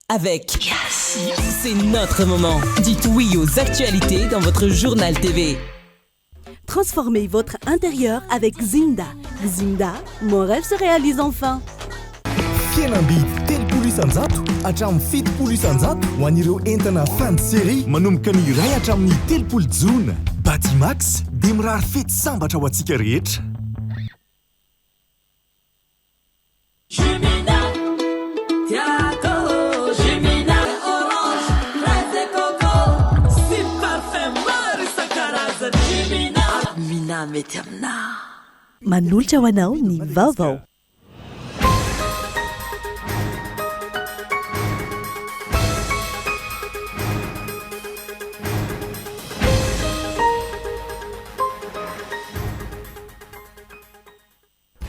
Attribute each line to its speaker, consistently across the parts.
Speaker 1: avec Yes. C'est notre moment. Dites oui aux actualités dans votre journal TV.
Speaker 2: Transformez votre intérieur avec Zinda. Zinda, mon rêve se réalise enfin.
Speaker 3: Fianambidy telopolo isanjato hatramin'ny fitopolo isanjato ho an'ireo entana fansery manomboka ny iray hatramin'ny telopolo jona. Batimax dia mirary fety sambatra ho antsika rehetra.
Speaker 1: Mety aminà
Speaker 2: Manolotra ho anao ny vaovao.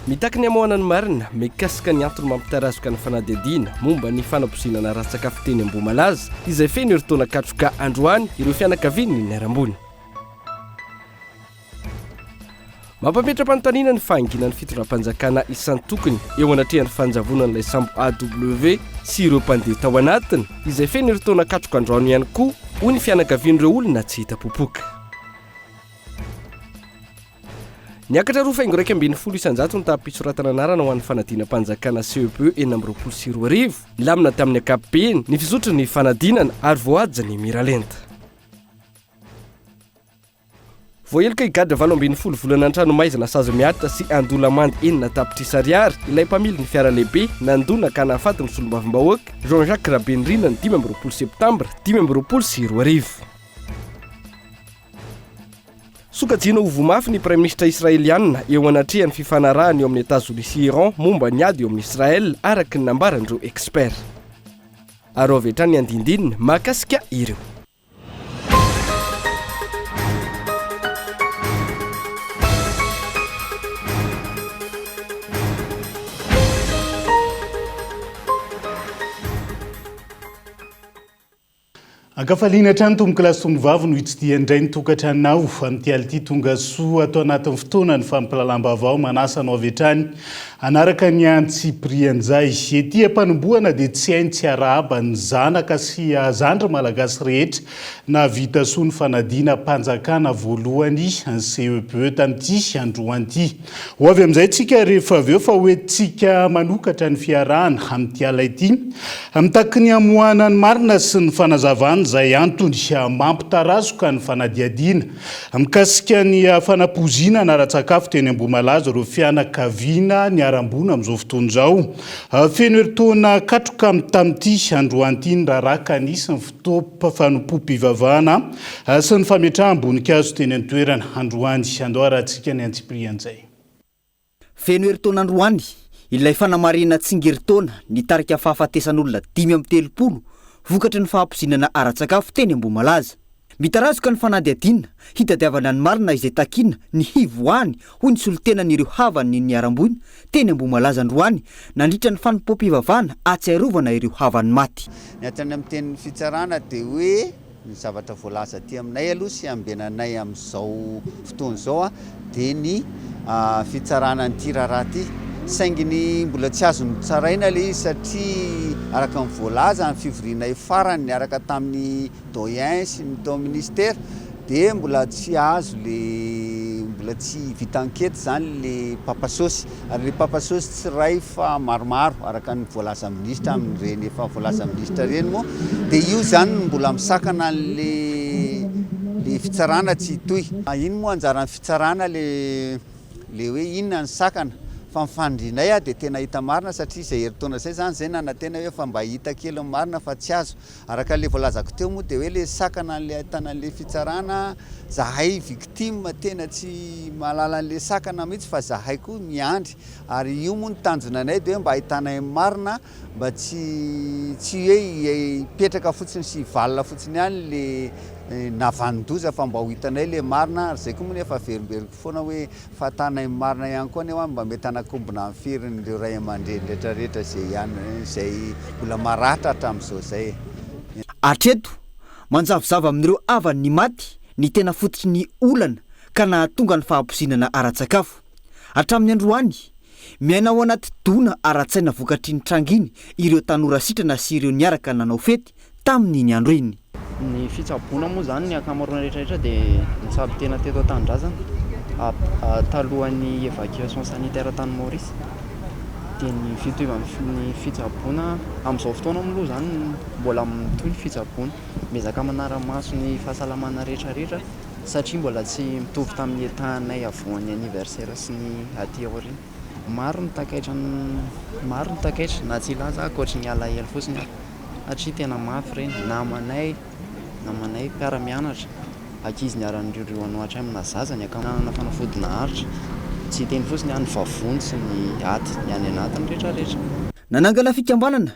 Speaker 4: Mitaky ny amoana ny marina mikasika ny antony mampitarazoka ny fanadihadiana momba ny fanaposinana ratsakafo teny Ambohimalaza izay feno ireo taona katroka androany ireo fianakaviany ny niarambony. Mampametra-panontaniana ny fahanginan'ny fitondram-panjakana isan'ny tokony eo anatrehan'ny fanjavonan'ilay sambo AW sy ireo mpandeha tao anatiny izay feno ireo taona katroka androany ihany koa hoy ny fianakavian'ireo olona tsy hita popoka. Niakatra roa faingo raika ambin'ny folo isanjato ny tapisoratana anarana ho an'ny fanadinam-panjakana CEP enina amby roapolo sy roa arivo lamina tamin'ny ankapobeny ny fizotry ny fanadinana ary voaja ny miralenta. Voahelika higadra 8 volana an-tranomaizina sazo miaritra sy andola-mandy enina tapitrisa ariary ilay mpamily ny fiara lehibe nandona ka nahafaty ny solombavim-bahoaka Jean-Jacques Rabenrina ny 5 amby roapolo septambra 5 amby roapolo sy roa arivo. Sokajiana ho vomafy ny praiminisitra israelianina eo anatrehan'ny fifanarahany eo amin'ny États-Unis sy Iran momba ny ady eo amin'ny Israel araky ny nambaran'ireo expert. Ary avy hatrany andindinina mahakasika ireo.
Speaker 5: Akafaliana hatrany tomboka lasombyvavy no hitsidihana indray ny tokantranonao amin'ity ality tonga soa atao anatin'ny fotoana ny fampilalam-baovao manasa anao avy hatrany anaraka ny antsiprian'izay ety ampanombohana dia tsy hainy tsy arahaba ny zanaka sy zandry malagasy rehetra na vita soa ny fanadina mpanjakana voalohany CEP tamin'ity androany. Ho avy amin'izay tsika rehefa avy eo fa hoe tsika manokatra ny fiarahana amin'ity ala ity mitaky ny amoahana ny marina sy ny fanazavana izay antony mampitarazoka ny fanadihadiana mikasika ny fanapozina na ratsakafo teny Ambohimalaza ireo fianakaviana niarambona amin'izao fotoana izao. Feno eritaona katroka tamin'ity androany ny raraka nisy ny fanompo-pivavahana sy ny fametraha-boninkazo teny an-toerana androany andoarantsika ny antsiprian'izay.
Speaker 6: Feno eritaona androany ilay fanamarina tsingeritaona nitarika fahafatesan'olona 5 amby 30 vokatry ny fahampozinana aratsakafo teny Ambohimalaza. Mitarazoka ny fanadihadiana hitadiavana ny marina izay takina ny hivoany hoy ny solitenan'ireo havany niarambony teny Ambohimalaza androany nandritra ny fanompo-pivavahana atsiarovana ireo havany maty.
Speaker 7: Ny atrany amin'ny teny fitsarana dia hoe ny zavatra voalaza aty aminay aloha sy ambenanay amin'izao fotoana izao dia ny fitsarana nyity raharaha ty. Sainginy mbola tsy azo tsaraina ilay satria araka ny voalaza ny fivorianay farany niaraka tamin'ny doyen sy ny tao ministère dia mbola tsy azo mbola tsy vita ankety zany le papasosy ary le papasosy tsy ray fa maromaro araka ny voalaza ministra amin'ireny efa voalaza ministra reny moa dia io zany mbola misakana le fitsarana tsy hitoy. Iny moa anjaran'ny fitsarana le hoe inona ny sakana fa mifandrinay dia tena hita marina satria izay heritaona izay zany zay nanantena hoe fa mba hita kely marina fa tsy azo araka le voalazako teo moa dia hoe le sakana an'le ahitana an'le fitsarana zahay victime tena tsy mahalala an'le sakana mihitsy fa zahay koa miandry ary io moa ny tanjonanay dia hoe mba ahitanay marina mba tsy hoe hipetraka fotsiny sy valina fotsiny ihany le navandoza fa mba ho hitanay le marina ary zay koa moa nefa verimberiko foana hoe fahatanay marina ihany koa nehoa mba mety anakombona amin'ny firin'ireo ray aman-dreny rehetrarehetra zay mbola maratra hatramin'izao zay.
Speaker 6: Hatreto manjavozava amin'ireo havany ny maty ny tena fototry ny olana ka nahatonga ny fahampozinana aratsakafo. Hatramin'ny androany miaina ao anaty dona ara-tsaina vokatry ny tranginy ireo tanora sitrana sy ireo niaraka nanao fety tamin'iny andro iny.
Speaker 8: Ny fitsaboana moa zany ny akamaroana rehetrarehetra dia misaby tena teto an-tanindrazana talohan'ny évacuation sanitaire tany Maurice dia ny ny fitsaboana amin'izao fotoana moa zany mbola mitoy ny fitsaboana miezaka manara-maso ny fahasalamana rehetrarehetra satria mbola tsy mitovy tamin'ny etahanay avoan'ny anniversaire sy ny aty aoriana. Maro ny takaitra na tsy ilaza akoatry ny alahelo fotsiny satria tena mafy reny namanay mpiara-mianatra ankizy niaran'ireo anoatra amina zaza ny akanana fanafody naharitra tsy teny fotsiny any vavony sy ny aty ny any anatiny rehetrarehetra.
Speaker 6: Nanangana fikambanana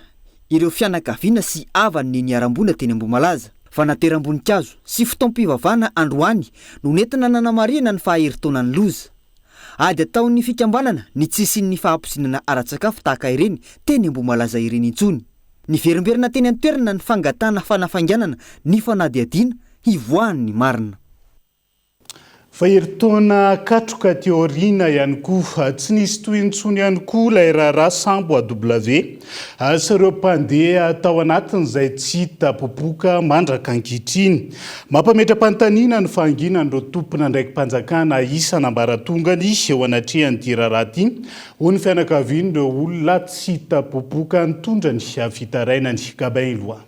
Speaker 6: ireo fianakaviana sy avany niaram-bola teny Ambohimalaza fa nateram-boninkazo sy fotoam-pivavahana androany no nentina nanamarihana ny fahaheritaonany loza. Ady ataon'ny fikambanana ny tsisin'ny fahamposinana ara-tsakafo tahaka ireny teny Ambohimalaza ireny intsony. Ny verimberina teny an-toerana ny fangatana fanafanganana ny fanadihadiana hivoahan'ny marina.
Speaker 5: Faheritaona katroka teoriana ihany koa tsy nisy toy intsony ihany koa ilay raharaha sambo AW sy ireo mpandeha tao anatin'izay tsy hita popoka mandraka ankehitriny. Mampametra-panontaniana ny fahanginan'ireo tompona ndraiky mpanjakana isana ambaratongany eo anatrehan'ity raharaha ity ho ny fianakavian'ireo olona tsy hita popoka nitondra ny fitarainany Gabain-Loa.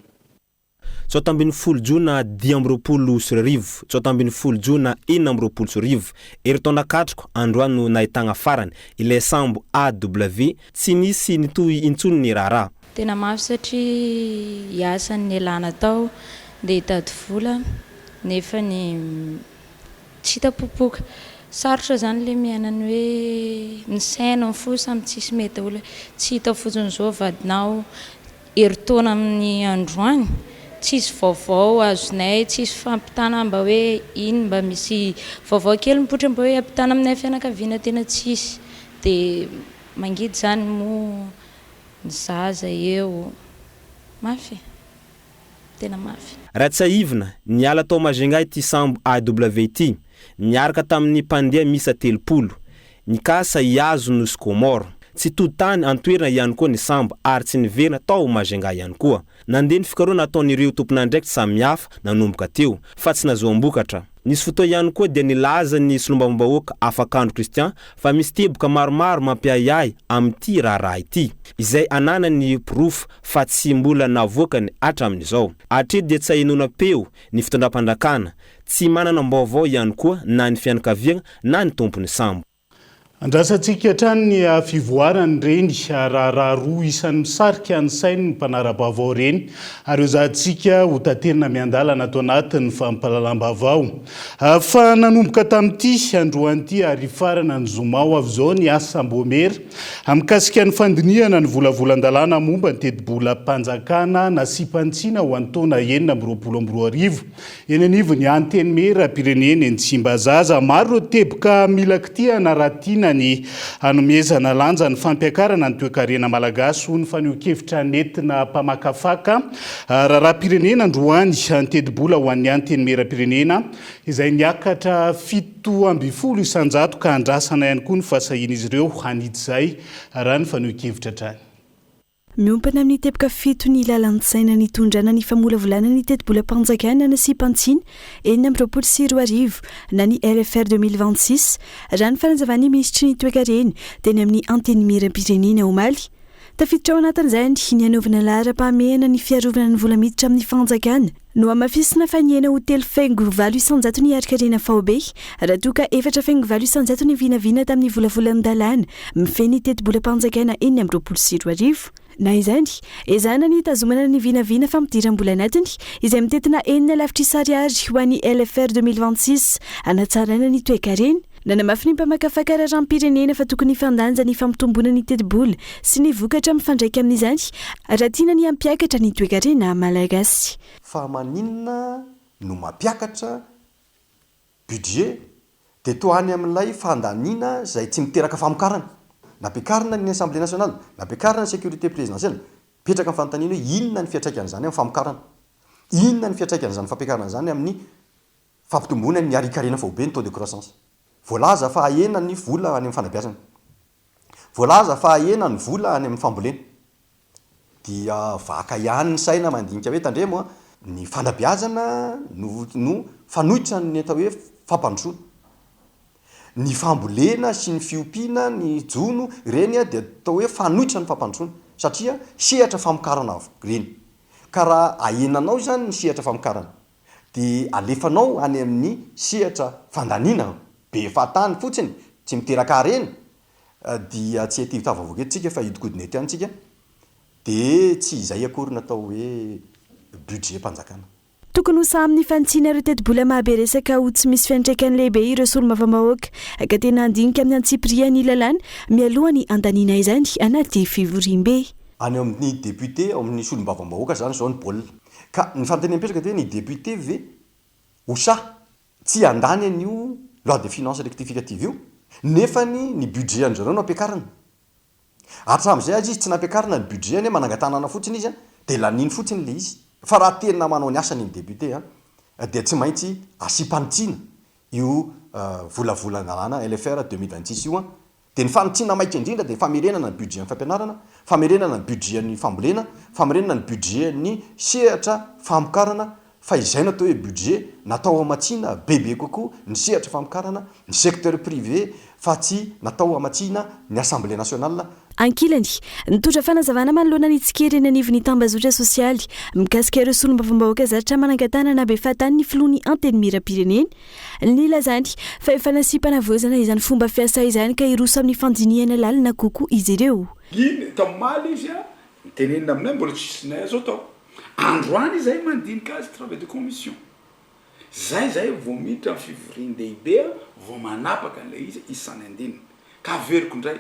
Speaker 9: Tsotambin'ny folo jona 10 sy rivo, tsotambin'ny folo jona 9 sy rivo, eritaona katroko androano nahitagna farany ilay sambo AW tsy nisy nitoy intsony ny raharaha.
Speaker 10: Tena mafy satria hiasan'ny elana tao dia hitady vola nefa ny tsy hita popoka. Sarotra zany le miainany hoe ny saina fo samy tsisy mety olona tsy hita fotsiny zao vadinao eritaona amin'ny androany. Tsisy vaovao azonay, tsisy fampitana mba hoe iny mba misy vaovao kely mipotra mba hoe ampitana aminay fianakaviana tena tsisy dia mangidy zany moa ny zaza eo mafy tena mafy.
Speaker 9: Ratsaivina niala tao Majunga ity sambo AW ity miaraka tamin'ny mpandeha misa 30 nikasa hiazo no Skomoro. Tsy totany antoerana ihany koa ny sambo ary tsy niverina tao Majunga ihany koa. Nandeha ny fikaroana ataon'ireo tompon'andraikitra samihafa nanomboka teo fa tsy nazoam-bokatra. Nisy fotoa ihany koa dia nilaza ny solombavam-bahoaka afak'andro Kristian fa misy teboka maromaro mampiahiahy amin'ity raharaha ity izay anana ny proof fa tsy mbola navoakany hatramin'izao. Hatreto dia tsy hahinona peo ny fitondram-pandrakana tsy manana mbaovao ihany koa na ny fianakaviana na ny tompony sambo.
Speaker 5: Andrasantsika hatrany ny fivoarany reny raharaha roa isan'ny misarika ny sainy ny mpanara-baovao reny ary eo zahantsika ho tanterina miandalana ato anatin'ny fampahalalam-baovao. Fa nanomboka tamin'ity androan'ity ary farana ny zomao avy izao ny asa Mbomera amikasika ny fandiniana ny volavolan-dalàna momba ny teti-bola-mpanjakana nasipantsiana ho an'ny taona 2024 eny anivon'ny anteny mera-pirenena eny Tsimbazaza. Maro ireo teboka mila kitihana rahatina ny hanomezana lanja ny fampiakarana ny toe-karena malagasy ho ny faneho-kevitra nentina mpamakafaka rahapirenena androany antedi-bola ho an'ny anteny mera-pirenena izay niakatra 7 isanjato ka andrasana ihany koa ny fahasahiana izy ireo hanitsy izay raha ny faneho-kevitra trany.
Speaker 11: Miompana amin'ny teboka 7 ny lalan-tsaina nitondrana ny famolavolana ny teti-bola-mpanjakana na sipantsina 2024 na ny LFR 2026 raha ny fanazavany ministry ny toe-karena teny amin'ny anteny mera-pirenena omaly. Tafiditra ao anatin'izany ny hanaovana lahara-pahamehana ny fiarovana ny vola miditra amin'ny fanjakana no amafisina faniana hotely faingo 700 ny ari-karena faobe raha toka 4,700 ny vinavina tamin'ny volavolan-dalàna mifeny teti-bola-mpanjakana 2024. Na izany, ezana ny tazomana ny vinavina fampidiram-bola anatiny izay mitetina 4,00 ariary ho an'ny LFR 2026 anatsarana ny toe-karena. Nanamafy ny mpamakafaka raharam-pirenena fa tokony fandanja ny fampitombona ny teti-bola sy ny vokatra mifandraika amin'izany raha tiana ny hampiakatra ny toe-karena malagasy.
Speaker 12: Fa maninona no mampiakatra budget dia toa any amin'ilay fandaniana izay tsy miteraka famokarana. Nampiakarina ny Assemblée nationale, nampiakarina ny sécurité présidentielle, petraka amin'ny fanontaniana hoe inona ny fiantraikany izany amin'ny famokarana, inona ny fiantraikany izany fampiakarana izany amin'ny fampitombona ny ari-karena faobe ny taux de croissance. Voalaza fa ahena ny vola any amin'ny fanabeazana. voalaza fa ena ny vola any amin'ny fambolena dia vaka ihany ny saina mandinika hoe tandremo a ny fanabeazana no fanohitra ny atao hoe fampandrosoana ny fambolena sy ny fiompiana ny jono ireny a dia atao hoe fanohitra ny fampandrosoana satria sehatra famokarana reny ka raha ahenanao zany ny sehatra famokarana dia alefanao any amin'ny sehatra fandaniana be fatany fotsiny tsy miteraka reny dia tsy ativitavavoaka etsika fa hidikoodinety antsika dia tsy izay akory natao hoe budget mpanjakana
Speaker 11: tokony ho saminy fantsiana ireo teti-bola mahabe resaka ho tsy misy fiantraikany lehibe ireo solomavamahoaka ka tena andinika amin'ny antsipria ny lalàna mialohany andaniana izany anaty fivoriam-be
Speaker 12: any amin'ny député ao amin'ny solombavambahoaka zany zao ny baolina ka ny fanontaniam-petraka dia ny député ve hosa tsy andany an'io loi de finance rectificative io nefany ny budget an'zareo no ampiakarana hatram'izay azy izy tsy nampiakarana ny budget any manangatanana fotsiny izy a dia laniny fotsiny le izy fa raha tena manao ny asany ny député a dia tsy maintsy asipanitsiana io volavolan-dalàna LFR 2026 io a dia ny fanotsiana maika indrindra dia famerenana ny budget ny fampianarana famerenana ny budget ny fambolena famerenana ny budget ny sehatra famokarana fa izay natao hoe budget natao amatsiana bebe kokoa ny sehatra famokarana ny secteur privé fa tsy natao amatsiana ny assemblée nationale
Speaker 11: ankilany nitondra fanazavana manoloana ny tsikery anivony tambazotra sosialy mikasika ireo solombavambahoaka zatra manangatanana be fatany ny filoany antenimira-pireneny ny lazany fa efa nasipana voazana izany fomba fiasa izany ka iroso amin'ny fandiniana lalina kokoa izy ireo
Speaker 13: iny tamaly izy a mitenenina aminay mbola tsisynay azo atao androany zay mandinika azy travail de commission zay vao miditra amin'ny fivorian-dehibe vao manapaka an'ilay izy isany andinina ka veriko indray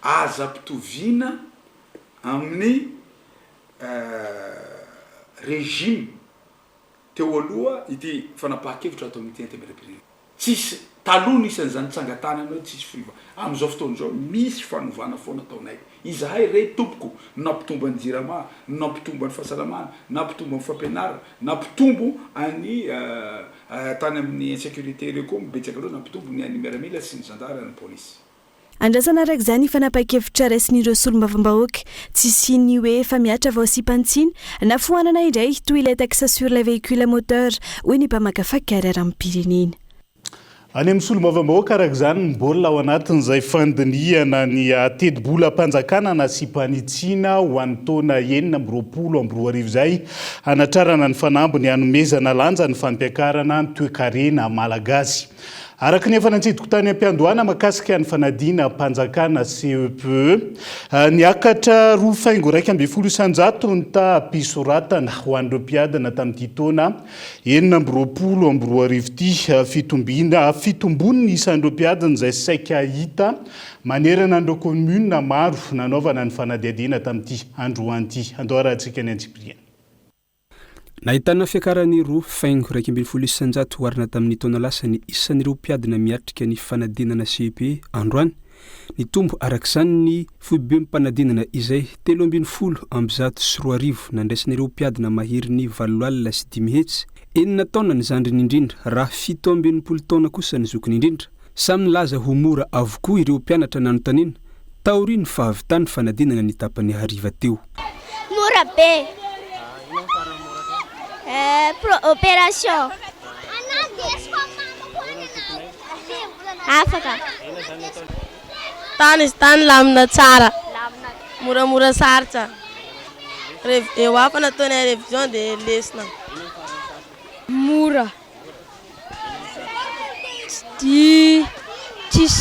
Speaker 13: aza mpitoviana amin'ny régime teo aloha ity fanapahan-kevitra atao amin'ity antemerapirenena tsisy taloha nisan'izany tsangatanana tsisy friva amin'izao fotoan'izao misy fanovana foana ataonay izahay re tompoko nampitombo any jirama nampitombo any fahasalamana nampitombo any fampianarana nampitombo any tany amin'ny insécurité reo koa mibetsaka loha nampitombo ny any miaramila sy ny zandara ny polisy
Speaker 11: andrasana araka izany fanapa-kevitra raisin'ireo solomavambahoaka tsy siny hoe efa miatra vao sipantsiana na foanana indray toy ilay taxe sur le véhicule moteur hoy ny mpamakafaka carrière amin'ny pirenena
Speaker 5: any amin'ny solomavambahoaka araka izany mbola ao anatin'izay fandiniana ny teti-bola mpanjakana na sipanitsina ho an'ny taona 2020 izay anatrarana ny fanambony hanomezana lanja ny fampiakarana ny toe-karena malagasy araka ny efa nantsidiko tany am-piandohana makasika ny fanadiana mpanjakana CEPE niakatra 2,1 ny tapisoratana ho an'ireo mpiadana tamin'ity taona 2020 ity fitombony isan'ireo mpiadana izay saika hita manerana an'ireo commune maro nanaovana ny fanadihadiana tamin'ity androany andoarantsika ny antsipriana
Speaker 14: nahitana fiakarany 2,1 isanjato hoarina tamin'ny taona lasa ny isan'ireo mpiadina miatrika ny fanadinana CEPE androany ny tombo arak'izany ny foibe mpanadinana izay 3,10 ambizato sy 2,000 nandraisan'ireo mpiadina mahery ny 8 alina sy 5 hetsy 9 taona ny zandriny indrindra raha 17 taona kosa ny zokiny indrindra samy nilaza ho mora avokoa ireo mpianatra nanontaniana taoriny fa avitany fanadinana ny tapany hariva teo
Speaker 15: mora be opération afaka
Speaker 16: tany lamina tsara moramora sarotsa eo afa nataonay révision dia lesina
Speaker 17: mora tsy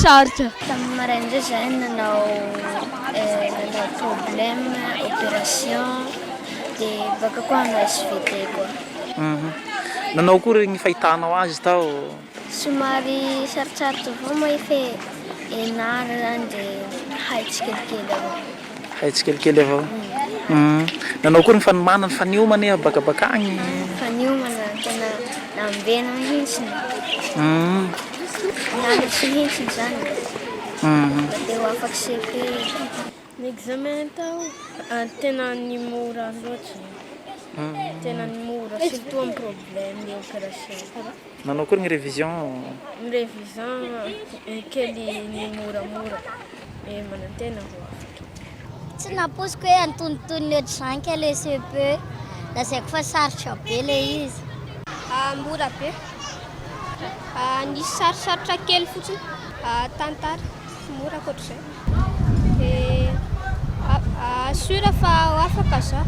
Speaker 17: sarotsa
Speaker 15: tamin'ny maraindray zay nanao problème opération dia baka koa hanao SVT koa
Speaker 18: nanao koa regny fahitanao azy tao
Speaker 15: somary sarotsarotra avao maefa enara zany dia
Speaker 18: haitsikelikely avao nanao koa ny fanomanana ny faniomana bakabaka agny
Speaker 15: faniomana tena nambena mihitsiny nahatsy mihitsiny zany dia ho afaka CP
Speaker 16: ny examen tao tena ny mora loatra tena ny mora surtout amin'ny problème ny opération
Speaker 18: nanao koa ny révision
Speaker 16: kely ny moramora manantena vo afatra.
Speaker 15: Tsy naposiko hoe antonontonony ohatrizanka le CP lazaiko fa sarotra be le izy.
Speaker 16: Mora be. Nisy sarosarotra kely fotsiny tantara mora koatr'izay. Asura fa afaka za.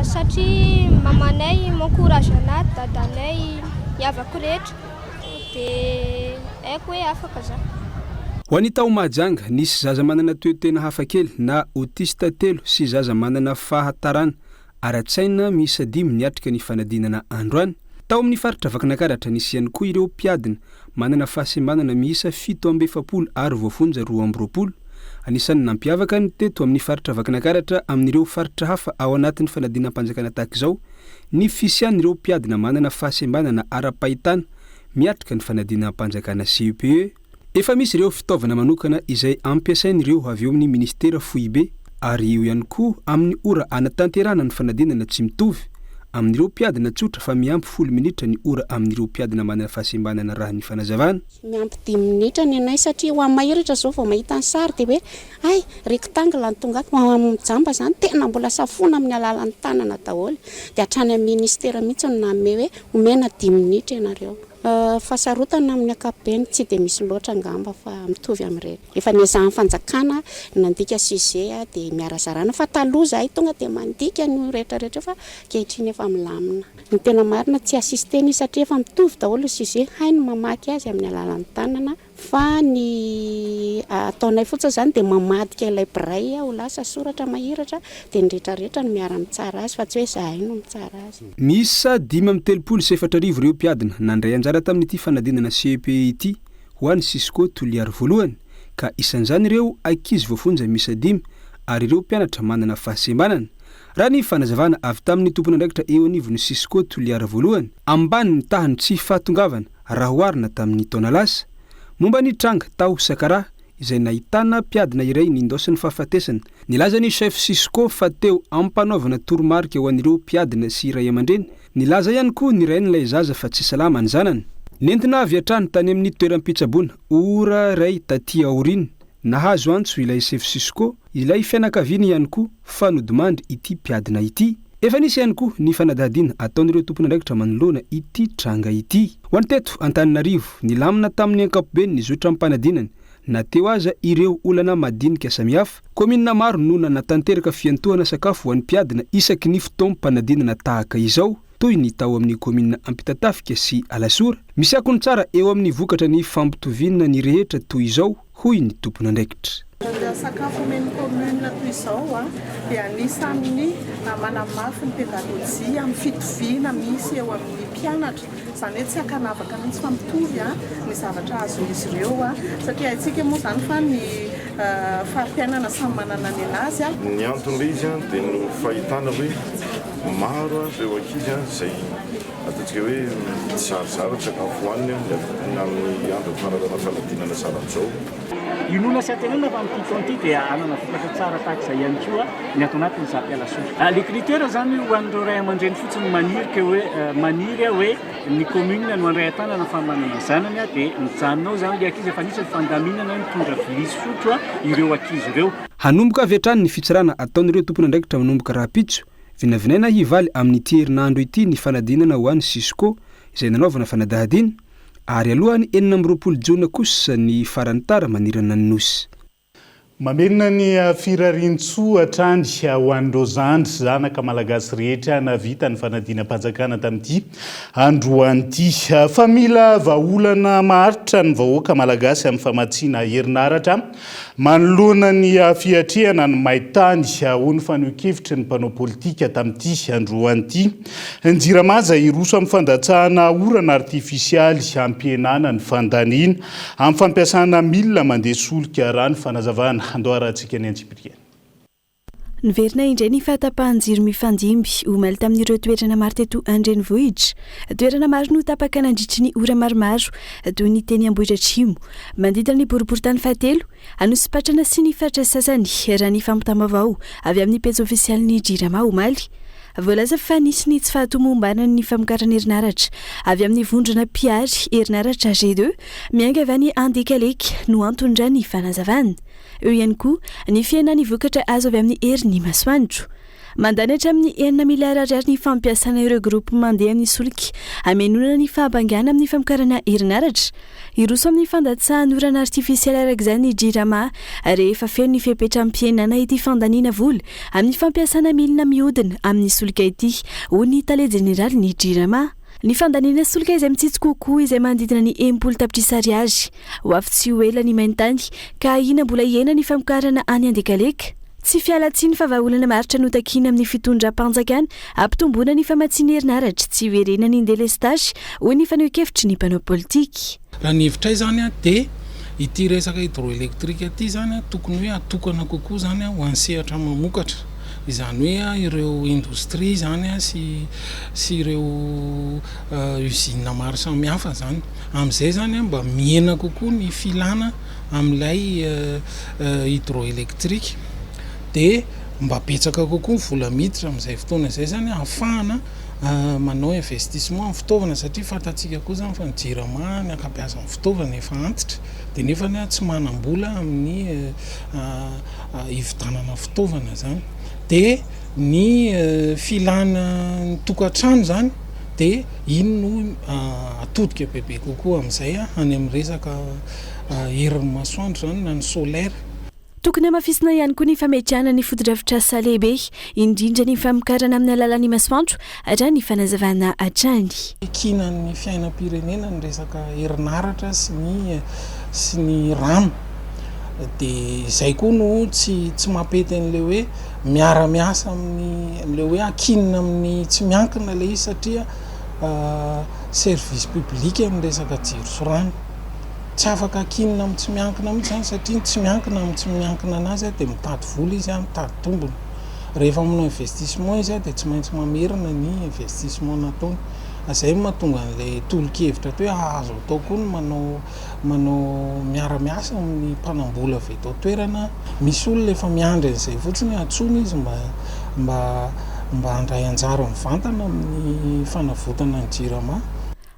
Speaker 16: Satria mamanay m'encourage anahy, dadanay hiavako rehetra dia haiko hoe afaka za.
Speaker 14: Ho an'ny tao mahajanga nisy zaza manana toe-tena hafakely na autiste telo sy zaza manana fahatarana ara-tsaina miisa 5 niatrika ny fanadinana androany. Tao amin'ny faritra Vakinakaratra nisy ihany koa ireo mpiadina manana fahasembanana miisa 720 ary voafonja 220. Anisan'ny nampiavaka ny teto amin'ny faritra Vakinakaratra amin'ireo faritra hafa ao anatin'ny fanadinam-panjakana tahaka izao ny fisian'ireo mpiadina manana fahasembanana ara-pahitana miatrika ny fanadinam-panjakana CPE. Efa misy ireo fitaovana manokana izay ampiasain'ireo avy eo amin'ny ministera FOIB ary io ihany koa amin'ny ora anatanterana ny fanadinana tsy mitovy amin'ireo mpiadina tsotra fa miampy 10 minitra ny ora amin'ireo mpiadina manana fahasembanana raha ny fanazavana.
Speaker 19: Miampy 10 minitra ny anay satria ho mahiratra zao vao mahita ny sary dia hoe ay rectangle ny tongako mijamba zany tena mbola safona amin'ny alalan'ny tanana daholo dia hatrany amin'ny ministera mihitsy no nanome hoe omena 10 minitra ianareo. Fasarotana amin'ny ankapobeny tsy dia misy loatra ngamba fa mitovy amin'ireny. Efa niazahan'ny fanjakana nandika CG dia miarazarana fa taloha zahay tonga dia mandika ny rehetrarehetra fa kehitriny efa milamina. Ny tena marina tsy asisteny satria efa mitovy daholo CG hainy mamaky azy amin'ny alalan'ny tanana fa ny ataonay fotsiny zany dia mamadika ilay bray ho lasa soratra mahiratra dia ny rehetrarehetra no miara mitsara azy fa tsy hoe zahay no mitsara azy.
Speaker 14: Misa 534 ireo mpiadina nandray anjara tamin'ity fanadinana CPE ity ho an'ny Cisco Toliary voalohany ka isan'izany ireo ankizy voafonja misa 5 ary ireo mpianatra manana fahasembanana. Raha ny fanazavana avy tamin'ny tompon'andraikitra eo anivon'ny Cisco Toliary voalohany ambany ny tahany tsy fahatongavana raha oharina tamin'ny taona lasa. Momba ny tranga tao Sakara izay nahitana mpiadina iray nindaosany fahafatesana. Nilaza ny chef Cisco fa teo ampanaovana toromarika ho an'ireo mpiadina sy ray aman-dreny. Nilaza ihany koa ny rain'ilay zaza fa tsy salama ny zanany. Nentina avy hatrany tany amin'ny toeram-pitsaboana ora ray taty aoriny. Nahazo antso ilay chef Cisco ilay fianakaviany ihany koa fanodimandry ity mpiadina ity. Efa nisy ihany koa ny fanadahadiana ataon'ireo tompon'andraikitra manoloana ity tranga ity. Ho an'ny teto Antananarivo nilamina tamin'ny ankapobeny ny zotra ampanadinany na teo aza ireo olana madinika samihafa. Kominina maro no nanatanteraka fiantohana sakafo ho an'ny mpiadina isaky ny fotoam-panadinana tahaka izao toy ny tao amin'ny kominina Ampitatafika sy Alasora. Misy akony tsara eo amin'ny vokatra ny fampitovinana ny rehetra toy izao hoy ny tompon'andraikitra.
Speaker 20: Sakafo amin'ny commune toy izao dia anisan'ny manamafy ny pédagogie amin'ny fitoviana misy eo amin'ny mpianatra. Izany hoe tsy hakanavaka mihitsy fa mitovy ny zavatra azon'izy ireo satria haintsika moa zany fa ny fahampiainana samy manana ny anazy.
Speaker 21: Ny antony izy dia no fahitana hoe maro ireo ankizy izay ataontsika hoe zarizary sakafo hoaniny amin'ny andro faranana fanadinana saran'izao.
Speaker 22: Inoana sy antenana fa amin'ity taona ity dia anana vokatra tsara tahaka izay ihany koa ny ato anatin'ny zampialasotra. Les critères zany ho an'ireo ray aman-dreny fotsiny manirika hoe maniry hoe ny commune no andray an-tanana fa manana zanany dia mijanonao zany ilay ankizy efa nisy fandaminana mitondra vilisy fotro ireo ankizy ireo.
Speaker 14: Hanomboka avy hatrany ny fitsarana ataon'ireo tompon'andraikitra manomboka raha-pitso. Vinavinaina hivaly amin'ity herinandro ity ny fanadinana ho an'ny Cisco izay nanaovana fanadahadiana ary alohany 20 Jona kosa ny farany tara manirana ny nosy.
Speaker 5: Mamenina ny firarintsoa hatrany ho an'ireo zandry zanaka malagasy rehetra navita ny fanadinam-panjakana tamin'ity andro an'ity. Fa mila vahaolana maharitra ny vahoaka malagasy amin'ny famatsiana herinaratra manoloana ny fiatrehana ny maitany ho ny faneho-kevitry ny mpanao politika tamin'ity andro an'ity. Ny jiramaza iroso amin'ny fandatsahana orana artifisialy ampihenana ny fandaniana amin'ny fampiasana milina mandeha solika rano fanazavana.
Speaker 11: Niverina indray ny fahatapahan-jiro mifandimby omaly tamin'ireo toerana maro teto andrenivohitra. Toerana maro no tapaka nandritry ny ora maromaro toy ny teny Ambohidratrimo mandritra ny boriboritany fahatelo anosipatrana sy ny faritra sasany raha ny fampitambavao avy amin'ny pejy ofisialy ny jirama omaly. voalaza fa nisy ny tsy fahatomombanany ny famokarana herinaratra avy amin'ny vondrona piary herinaratra G2 mianga avy any Andekaleka no antondra ny fanazavana. Eo ihany koa ny fiainany vokatra azo avy amin'ny herin'ny masoandro. Mandany hatramin'ny 9 miliara ariary ny fampiasana ireo groupe mandeha amin'ny solika hamenona ny fahabangana amin'ny famokarana herinaratra. Iroso amin'ny fandatsahan'orana artifisialy araka izany ny JIRAMA rehefa feno ny fehipetram-piainana ity fandaniana vola amin'ny fampiasana milina mihodina amin'ny solika ity, hoy ny tale jeneraly ny JIRAMA. Ny fandaniana solika izay mitsitsy kokoa izay manodidina ny 10 tapitrisa ariary ho avy tsy ho ela ny maintany ka ina mbola hiaina ny famokarana any Andekaleka. Tsy fialatsiny fa vahaolana maritra no takiana amin'ny fitondram-panjakana ampitomboana ny famatsiana herinaratra tsy verena ny delestage hoy ny faneho-kevitry ny mpanao politika.
Speaker 1: Raha ny hevitray zany dia ity resaka hidroelektrika ity zany tokony hoe atokana kokoa zany ho an'ny sehatra mamokatra. Izany hoe ireo indostria zany sy ireo usine maro samihafa zany. Amin'izay zany mba miena kokoa ny filana amin'ilay hidroelektrika. Dia mba betsaka kokoa ny vola miditra amin'izay fotoana izay zany ahafahana manao investissement amin'ny fitaovana satria fantatsika koa zany fa ny JIRAMA ny ankabeazan'ny fitaovana efa antitra dia nefa tsy manam-bola amin'ny hividanana fitaovana zany. Dia ny filana ny tokantrano zany dia iny no atodika bebe kokoa amin'izay any amin'ny resaka herin'ny masoandro zany na ny solaire.
Speaker 11: Tokony hamafisina ihany koa ny fametrahana ny foto-drafitrasa lehibe indrindra ny famokarana amin'ny alalan'ny masoandro raha ny fanazavana hatrany.
Speaker 1: Ekinan'ny fiainam-pirenena ny resaka herinaratra sy ny rano dia izay koa no tsy mampety an'ilay hoe miara-miasa amin'ilay hoe akinina amin'ny tsy miankina ilay izy satria service public amin'ny resaka jiro sy rano. Tsy afaka akinina amin'ny tsy miankina mihitsy zany satria tsy miankina amin'ny tsy miankina anazy dia mitady vola izy mitady tombony. Rehefa manao investissement izy dia tsy maintsy mamerina ny investissement nataony. Izay mahatonga an'ilay tolo-kevitra hoe azo atao koa ny manao miara-miasa amin'ny mpanambola avy eto toerana. Misy olona efa miandry an'izay fotsiny atsony izy mba handray anjara mivantana amin'ny fanavotana ny JIRAMA.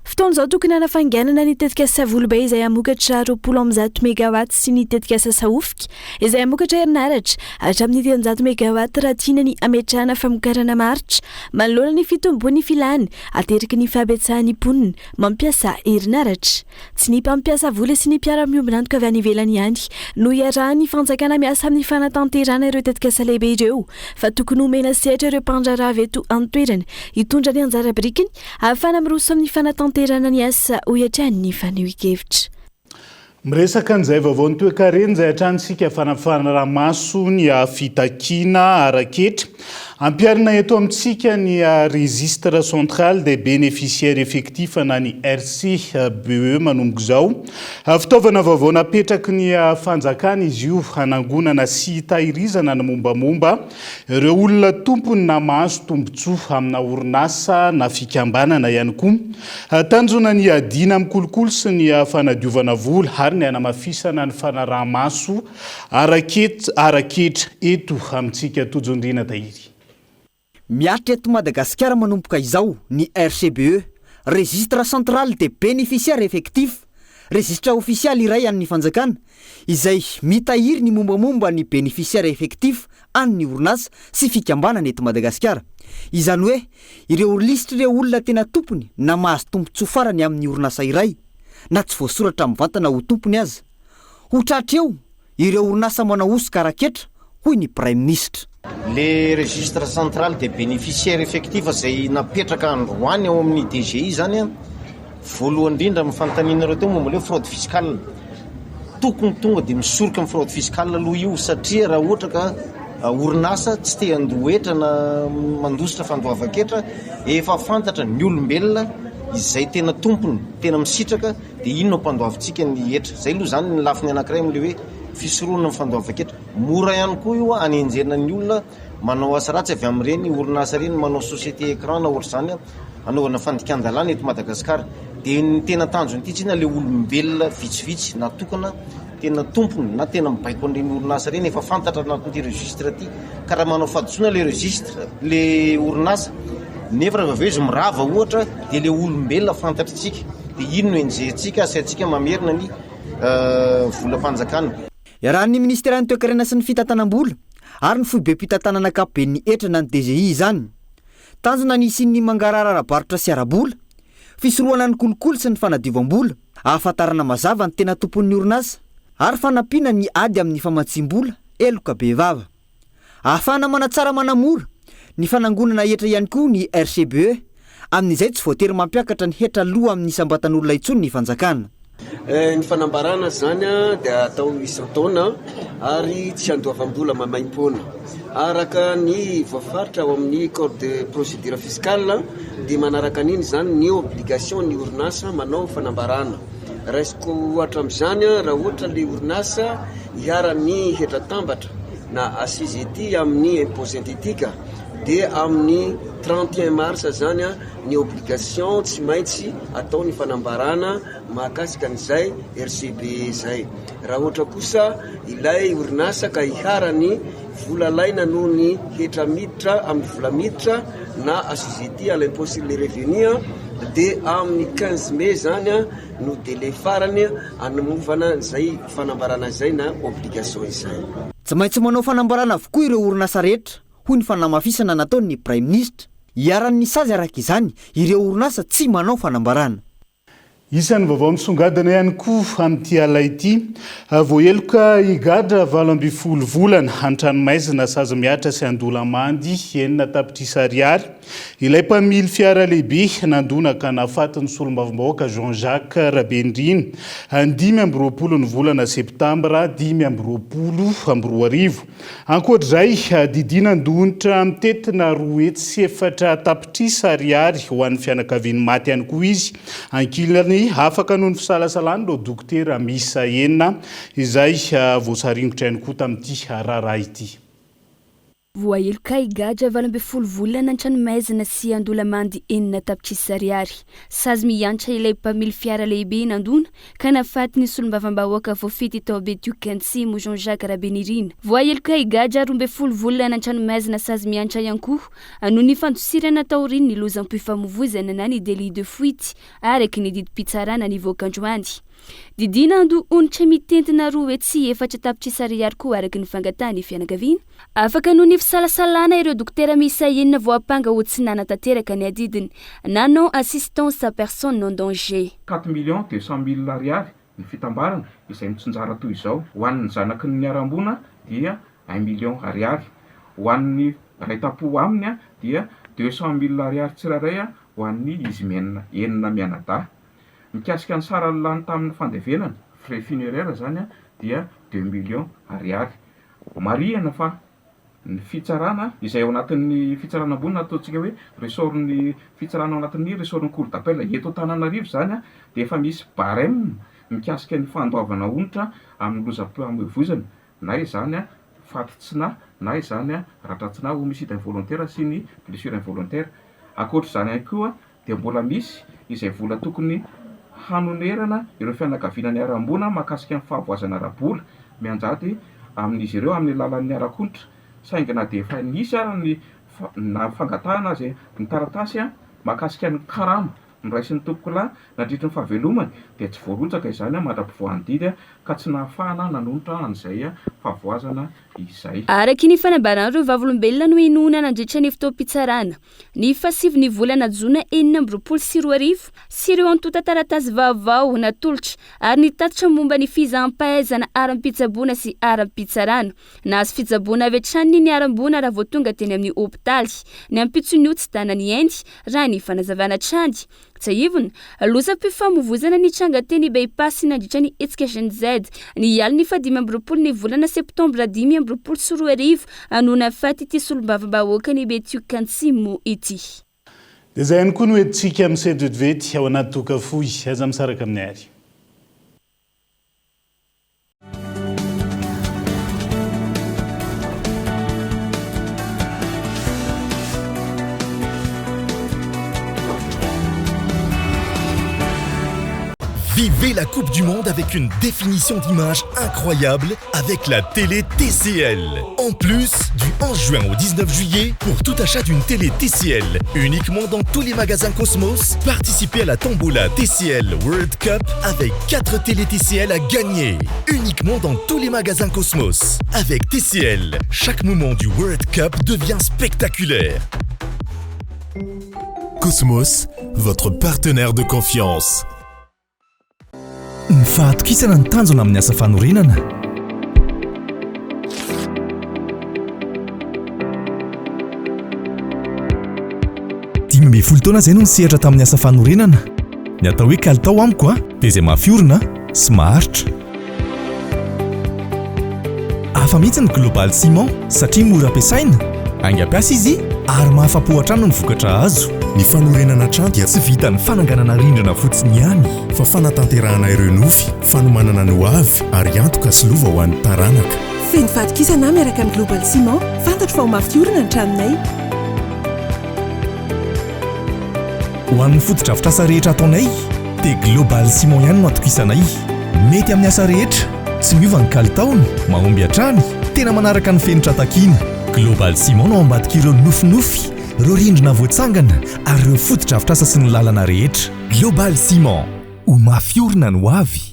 Speaker 11: Fotoana izao tokony hanafanganana ny tetikasa Volobe izay hamokatra 20 megawatt sy ny tetikasa Sahofika izay hamokatra herinaratra hatramin'ny 100 megawatt raha tiana ny ametrahana famokarana maritra manoloana ny fitombon'ny filany ateriky ny fahabetsahan'ny mponina mampiasa herinaratra. Tsy ny mpampiasa vola sy ny mpiara-miombonantoka avy any ivelany ihany no iarahan'ny fanjakana miasa amin'ny fanatanterana ireo tetikasa lehibe ireo fa tokony homena sehatra ireo mpandraharaha avy eto an-toerana hitondra ny anjara birikiny ahafahana miroso amin'ny fanatanterana ny asa ho hiatrany faneho-kevitra.
Speaker 5: Miresaka an'izay vaovao ny toe-karena izay hatranisika fanafana-maso ny fitakiana araketra. Ampiarina eto amintsika ny registre central des bénéficiaires effectifs na ny RCBE manomboka izao. Fitaovana vaovao napetraky ny fanjakana izy io hanangonana sy hitahirizana na mombamomba ireo olona tompony na mahazo tombotsoa amina orinasa na fikambanana ihany koa. Tanjona ny adina amin'ny kolokolo sy ny fanadiovana vola ary ny hanamafisana ny fanaraha-maso araketra eto amintsika Tojondrina Tahiry.
Speaker 6: Miatra eto Madagasikara manomboka izao ny RCBE, registre central des bénéficiaires effectifs, registre officialy iray an'ny fanjakana izay mitahiry ny mombamomba ny bénéficiaires effectifs an'ny orinasa sy fikambanana eto Madagasikara. Izany hoe ireo listre ireo olona tena tompony na mahazo tombotsoa farany amin'ny orinasa iray na tsy voasoratra mivantana ho tompony aza. Ho tratreo ireo orinasa manao osika araketra hoy ny Prime Ministre.
Speaker 3: Le registre central des bénéficiaires effectifs izay napetraka androany ao amin'ny DGI zany voalohany indrindra mifantaniana ireo teo momba le fraude fiscale. Tokony tonga dia misoroka amin'ny fraude fiscale aloha io satria raha ohatra ka orinasa tsy te handoetra na mandositra fandoava-ketra efa fantatra ny olombelona izay tena tompony tena misitraka dia ino no mpandoavintsika ny hetra. Zay aloha zany ny lafiny anankiray amin'le hoe fisoroana ny fandoava-ketra. Mora ihany koa io anenjena ny olona manao asa ratsy avy amin'ireny orinasa ireny manao société écran na ohatr'izany anaovana fandikan-dalàna eto Madagasikara. Dia ny tena tanjony ity tsina le olombelona vitsivitsy natokana tena tompony na tena mibaiko an'ireny orinasa reny efa fantatra anatin'ity registre ty ka raha manao fahadisoana le registre le orinasa nefa raha aveo izy mirava ohatra dia le olombelona fantatritsika dia ino no enjehantsika asaintsika mamerina ny volam-panjakana.
Speaker 6: Iarahan'ny ministera ny toe-karena sy ny fitantanam-bola ary ny foibe mpitantanana ankapoben'ny etrana ny DGI izany. Tanjona nisy ny mangararara-barotra sy ara-bola, fisorohana ny kolokolo sy ny fanadiovam-bola, ahafantarana mazava ny tena tompon'ny orinasa ary fanampiana ny ady amin'ny famatsim-bola eloka be vava. Ahafahana manatsara manamora ny fanangonana etra ihany koa ny RCBE, amin'izay tsy voatery mampiakatra ny hetra loha amin'ny sambatan'olona intsony ny fanjakana.
Speaker 2: Ny fanambarana zany dia atao isan-taona ary tsy andoavam-bola mamaim-poana araka ny voafaritra ao amin'ny code de procédure fiscale dia manaraka an'iny zany ny obligation ny orinasa manao fanambarana. Raisiko ohatra amin'izany raha ohatra le orinasa hiara-ny hetra-tambatra na asizety amin'ny impôt synthétique dia amin'ny 31 mars zany ny obligation tsy maintsy atao ny fanambarana mahakasika an'izay RCBE zay. Raha ohatra kosa ilay orinasa ka hiharany vola laina noho ny hetra miditra amin'ny vola miditra na asizety à l'impôt sur les revenus dia amin'ny 15 mai zany no délai farany anomovana izay fanambarana zay na obligation izay.
Speaker 6: Tsy maintsy manao fanambarana avokoa ireo orinasa rehetra hoy ny fanamafisana nataon'ny Prime Ministre. Iaran'ny sazy araka izany ireo orinasa tsy manao fanambarana.
Speaker 5: Isan'ny vaovao misongadina ihany koa amin'ity ala ity, voaheloka higadra 20 volana an-tranomaizina sazy miatra sy Andoulamandy 9 tapitrisa ariary. Ilay mpamily fiara lehibe nandona ka nafaty ny solombavambahoaka Jean-Jacques Rabendrina 5 ny volana septambra 2020. Ankoatr'izay didina ndonitra mitetina 2.4 tapitrisa ariary ho an'ny fianakaviany maty ihany koa izy. Ankilany afaka noho ny fisalasalany ro dokotera Misa Enina izay voasaringotra ihany koa tamin'ity raharaha ity.
Speaker 11: Voaheloka higadra 20 volana an-tranomaizina sy Andoulamandy 9 tapitrisa ariary. Sazy miantra ilay mpamily fiara lehibe nandona ka nafaty ny solombavambahoaka voafety tao Betioka Antsimo Jean-Jacques Rabendrina. Voaheloka higadra 12 volana an-tranomaizina sazy miantra ihany koa noho ny fandosirana taoriny ny lozam-pifamoivoizana na ny délit de fuite araky ny didim-pitsarana ny voakandroany. Didina ando onitra mitentina 2.4 tapitrisa ariary koa araky ny fangatany fianakaviana. Afaka noho ny fisalasalana ireo dokotera Misa Enina voapanga ho tsy nanatanteraka ny adidiny na non assistance à personne non danger.
Speaker 4: 4 200 000 ariary ny fitambarana izay mitsinjara toy izao. Ho an'ny zanaky ny Arambona dia 1 million ariary. Ho an'ny raitapo aminy dia 200 000 ariary tsiraray ho an'ny izy enina mianadahy. Mikasika ny sara lany tamin'ny fandevenana frais funéraire zany dia 2 millions ariary. Marihana fa ny fitsarana izay ao anatin'ny fitsarana ambony ataontsika hoe resort'ny fitsarana ao anatin'ny resort'ny cour d'appel eto Antananarivo zany dia efa misy barème mikasika ny fandoavana onitra amin'ny lozam-pifamoivoizana na izany fatitsina na izany ratratsina homicide involontaire sy ny blessure involontaire. Ankoatr'izany ihany koa dia mbola misy izay vola tokony hanonerana ireo fianakavianany Arambona mahakasika ny fahavoazana ara-bola mianjaty amin'izy ireo amin'ny lalan'ny arakontra. Saingy na dia efa nisy ary ny fangatahana azy ny taratasy mahakasika ny karama nyraisin'ny tompokolahy nandritra ny fahavelomany dia tsy voarotsaka izany mandra-pivoahandidy ka tsy nahafahana nanonitra an'izay fahavoazana izay.
Speaker 11: Araky ny fanambarana ireo vavolombelona no inona nandritra ny fotoam-pitsarana ny 7 volana Jona 2020 sy ireo antota taratasy vaovao natolotra ary nitatitra momba ny fizahampahaizana aram-pitsaboana sy aram-pitsarana. Nahazo fitsaboana avy hatrany ny Arambona raha voatonga teny amin'ny hôpitaly ny ampitson'io tsy tanany Endy raha ny fanazavana trany. Tsaivona, lozam-pifamoivoizana ny tranga teny bypass nandritra ny Education Z ny aliny 15 ny volana septambra 2020 anoana faty ity solombavambahoaka ny Betioka Antsimo ity.
Speaker 5: Dia izay ihany koa no entintsika amin'ny CDVT ao anaty tokafoy aza misaraka amin'ny ary.
Speaker 7: Vivez la Coupe du Monde avec une définition d'image incroyable avec la télé TCL. En plus, du 11 juin au 19 juillet, pour tout achat d'une télé TCL, uniquement dans tous les magasins Cosmos, participez à la tombola TCL World Cup avec 4 télé TCL à gagner. Uniquement dans tous les magasins Cosmos. Avec TCL, chaque moment du World Cup devient spectaculaire.
Speaker 8: Cosmos, votre partenaire de confiance. Ny fahatokisana ny tanjona amin'ny asa fanorenana. Dimy amby folo taona izay no nisehatra tamin'ny asa fanorenana. Ny atao hoe kalitao amiko dia izay mafiorina sy maharitra. Hafa mihitsy ny Global Ciment satria mora ampiasaina, angam-piasa izy ary mahafa-po hatrany ny vokatra azo.
Speaker 7: Ny fanorenana trano dia tsy vita ny fananganana rindrina fotsiny ihany, fa fanatanterahana ireo nofy, fanomanana ny hoavy ary antoka sy lova ho an'ny taranaka.
Speaker 23: Feno fatokisana miaraka amin'ny Global Ciment, fantatro fa ho mafiorina ny tranonay.
Speaker 8: Ho an'ny fotodrafitr'asa rehetra ataonay dia Global Ciment ihany no atokisanay. Mety amin'ny asa rehetra, tsy miova ny kalitaony, mahomby hatrany, tena manaraka ny fenitra takiana. Global Ciment no ambadika ireo nofinofy, ireo rindrina voatsangana ary ireo fotodrafitr'asa sy ny lalana rehetra. Global Ciment, ho mafiorina ny hoavy.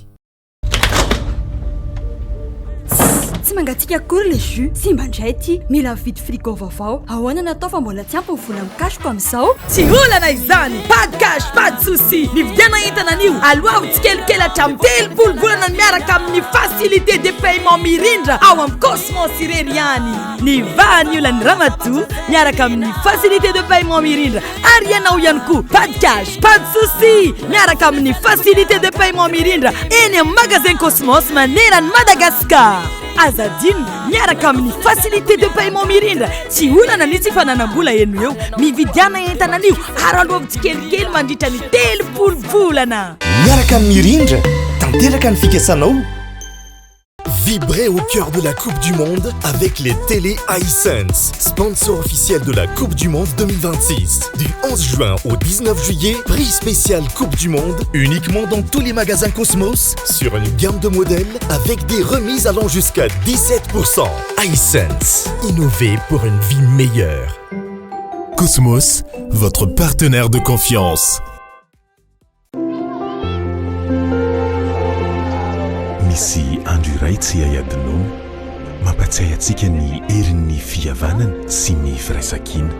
Speaker 17: Tsy mangatsiaka akory le jus, simba indray ty, mila mividy frigo vaovao. Ahoana natao fa mbola tsy ampy ny vola mikashiko amin'izao?
Speaker 24: Tsy olana izany, pas de cash, pas de souci. Nividiana entanan'io, aloha ho tsikelikely hatramin'ny 3 volana miaraka amin'ny facilité de paiement mirindra ao amin'ny Cosmos ireny ihany. Ny vahan'ny olany Ramatoa miaraka amin'ny facilité de paiement mirindra ary ianao ihany koa, pas de cash, pas de souci. Miaraka amin'ny facilité de paiement mirindra eny amin'ny magasin Cosmos manerana Madagascar. Azadine miaraka amin'ny facilité de paiement mirindra, tsy olana nitsy fananam-bola eno eo, mividiana entanan'io ary aloha tsikelikely mandritra ny 3 volana.
Speaker 8: Miaraka amin'ny mirindra, tanteraka ny fikasanao.
Speaker 7: Vibrez au cœur de la Coupe du Monde avec les télé iSense, sponsor officiel de la Coupe du Monde 2026. Du 11 juin au 19 juillet, prix spécial Coupe du Monde, uniquement dans tous les magasins Cosmos, sur une gamme de modèles avec des remises allant jusqu'à 17%. iSense, innover pour une vie meilleure.
Speaker 8: Cosmos, votre partenaire de confiance.
Speaker 25: Misy andro iray tsy aiadinao, mampatsiahy antsika ny herin'ny fihavanana sy ny firaisan-kina.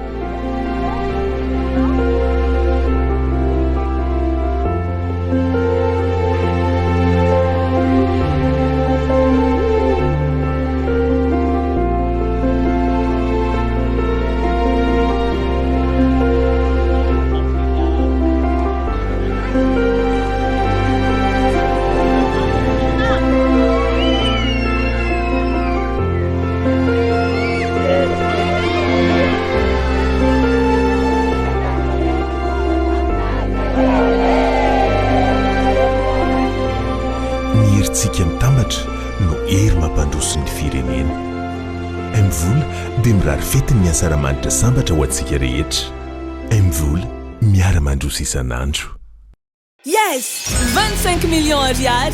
Speaker 25: Tsika mitambatra no hery mampandroso ny firenena. Mvola dia mirary fetiny ny asaramanitra sambatra ho antsika rehetra. Mvola miara-mandroso isan'andro.
Speaker 24: Yes! 25 millions ariary!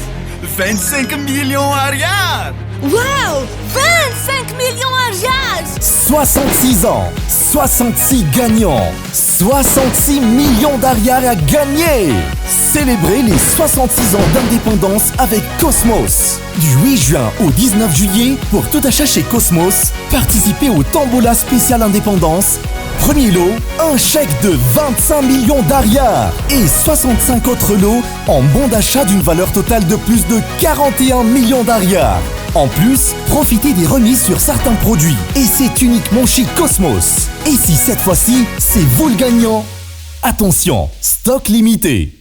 Speaker 8: 25 millions ariary!
Speaker 24: Wow! 25 millions ariary!
Speaker 8: 66 ans, 66 gagnants, 66 millions d'ariary à gagner. Célébrez les 66 ans d'indépendance avec Cosmos. Du 8 juin au 19 juillet, pour tout achat chez Cosmos, participez au Tombola spécial indépendance. Premier lot, un chèque de 25 millions d'ariary et 65 autres lots en bons d'achat d'une valeur totale de plus de 41 millions d'ariary. En plus, profitez des remises sur certains produits. Et c'est uniquement chez Cosmos. Et si cette fois-ci, c'est vous le gagnant? Attention, stock limité.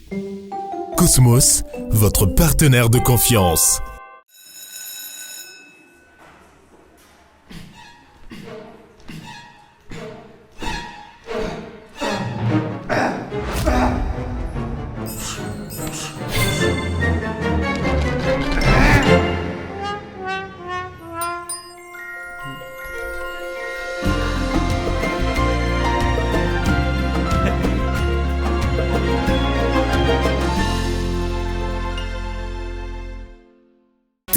Speaker 8: Cosmos, votre partenaire de confiance.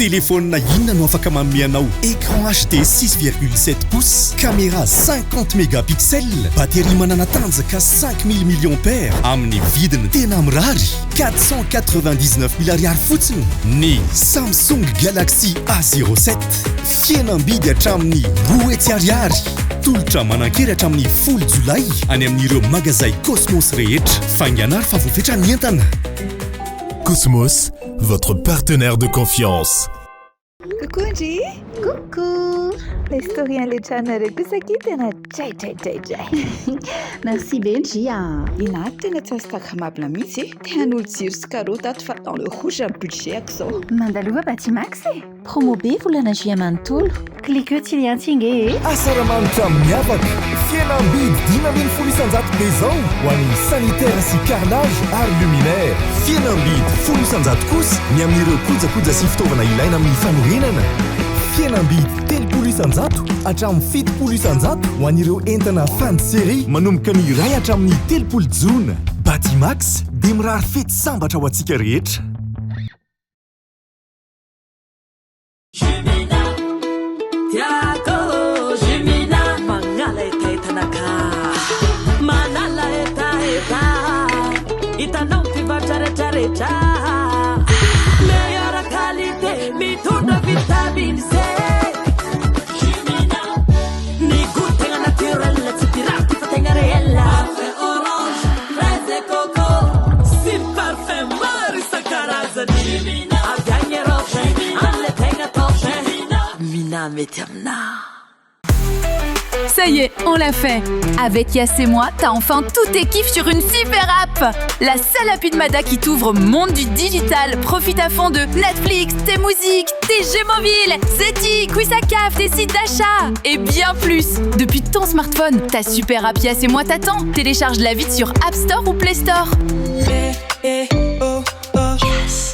Speaker 7: téléphone na inona no afaka manomianao. Écran HD 6,7 pouces, caméra 50 mégapixels, batterie manana tanjaka 5000 milliampères amin'ny vidiny tena mirary 499 000 ariary fotsiny. Ny Samsung Galaxy A07 fihenam-bidy hatramin'ny 2 ariary. Tolotra manan-kery hatramin'ny 10 Jolay any amin'ireo magazay Cosmos rehetra. Fanganary fa voafetra ny entana.
Speaker 25: Cosmos, votre partenaire de confiance.
Speaker 9: Coucou Angie. Coucou. La historien le channel kosa ki tena jay. Merci Benji. Ina tena tsy Instagrammable mihitsy. Tian'olo jiro sy carotte ato fa dans le rouge un budget akzao. Mandalova Batimax promo be volana juillet manontolo. Cliqueo tiliantinge.
Speaker 8: Asaramanitra miavaka. Fihenam-bidy 5,000 isanjato maison ho an'ny sanitaire sy carrelage ary luminaire. Fihenam-bidy 10 isanjato kosa ny amin'ireo kojakoja sy fitaovana ilaina amin'ny fanorenana. Fihenam-bidy 3 isanjato hatramin'ny 7 isanjato ho an'ireo entana fin de série manomboka ny iray hatramin'ny 3 jona. Batimax dia mirary fety sambatra ho antsika rehetra.
Speaker 10: Itanao kivacha recha meilleure qualité mitunda vitamine C. Jimina ni goûter la naturel la pirate fatenga réel. Parfait orange, fraise et coco, si parfait marisa caraza. Jimina a gagné roche, alle tenga torche. Mina meterna.
Speaker 12: Ça y est, on l'a fait. Avec Yass et moi, t'as enfin tous tes kiffs sur une super app. La seule appli de Mada qui t'ouvre au monde du digital. Profite à fond de Netflix, tes musiques, tes jeux mobiles, Zeti, Quizzacaf, tes sites d'achat et bien plus. Depuis ton smartphone, ta super app Yass et moi t'attend. Télécharge-la vite sur App Store ou Play Store. Yes.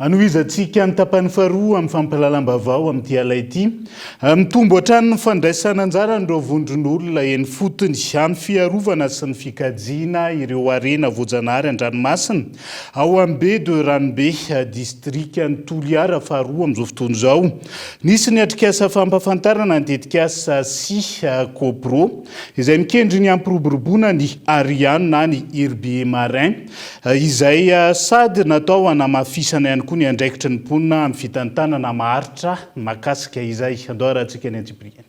Speaker 5: Anoizatsika ny tapany faharoa amin'ny fampalalam-bavao amin'ity ala ity. Mitombo hatrany ny fandraisana anjara ireo vondron'olona eny fotony amin'ny fiarovana sy ny fikajiana ireo arena voajanahary an-dranomasina ao Ambe de Ranobe distrikany Toliara faharoa amin'izao fotoana izao. Nisy ny atrikasa fampafantarana ny tetikasa sy Copro izay mikendry ny ampiroboroboana ny Ariane na ny Herbier Marin izay sady natao hanamafisana ihany koa ny andraikitry ny mponina amin'ny fitantanana maharitra makasika izay andoarantsika ny Antsipriany.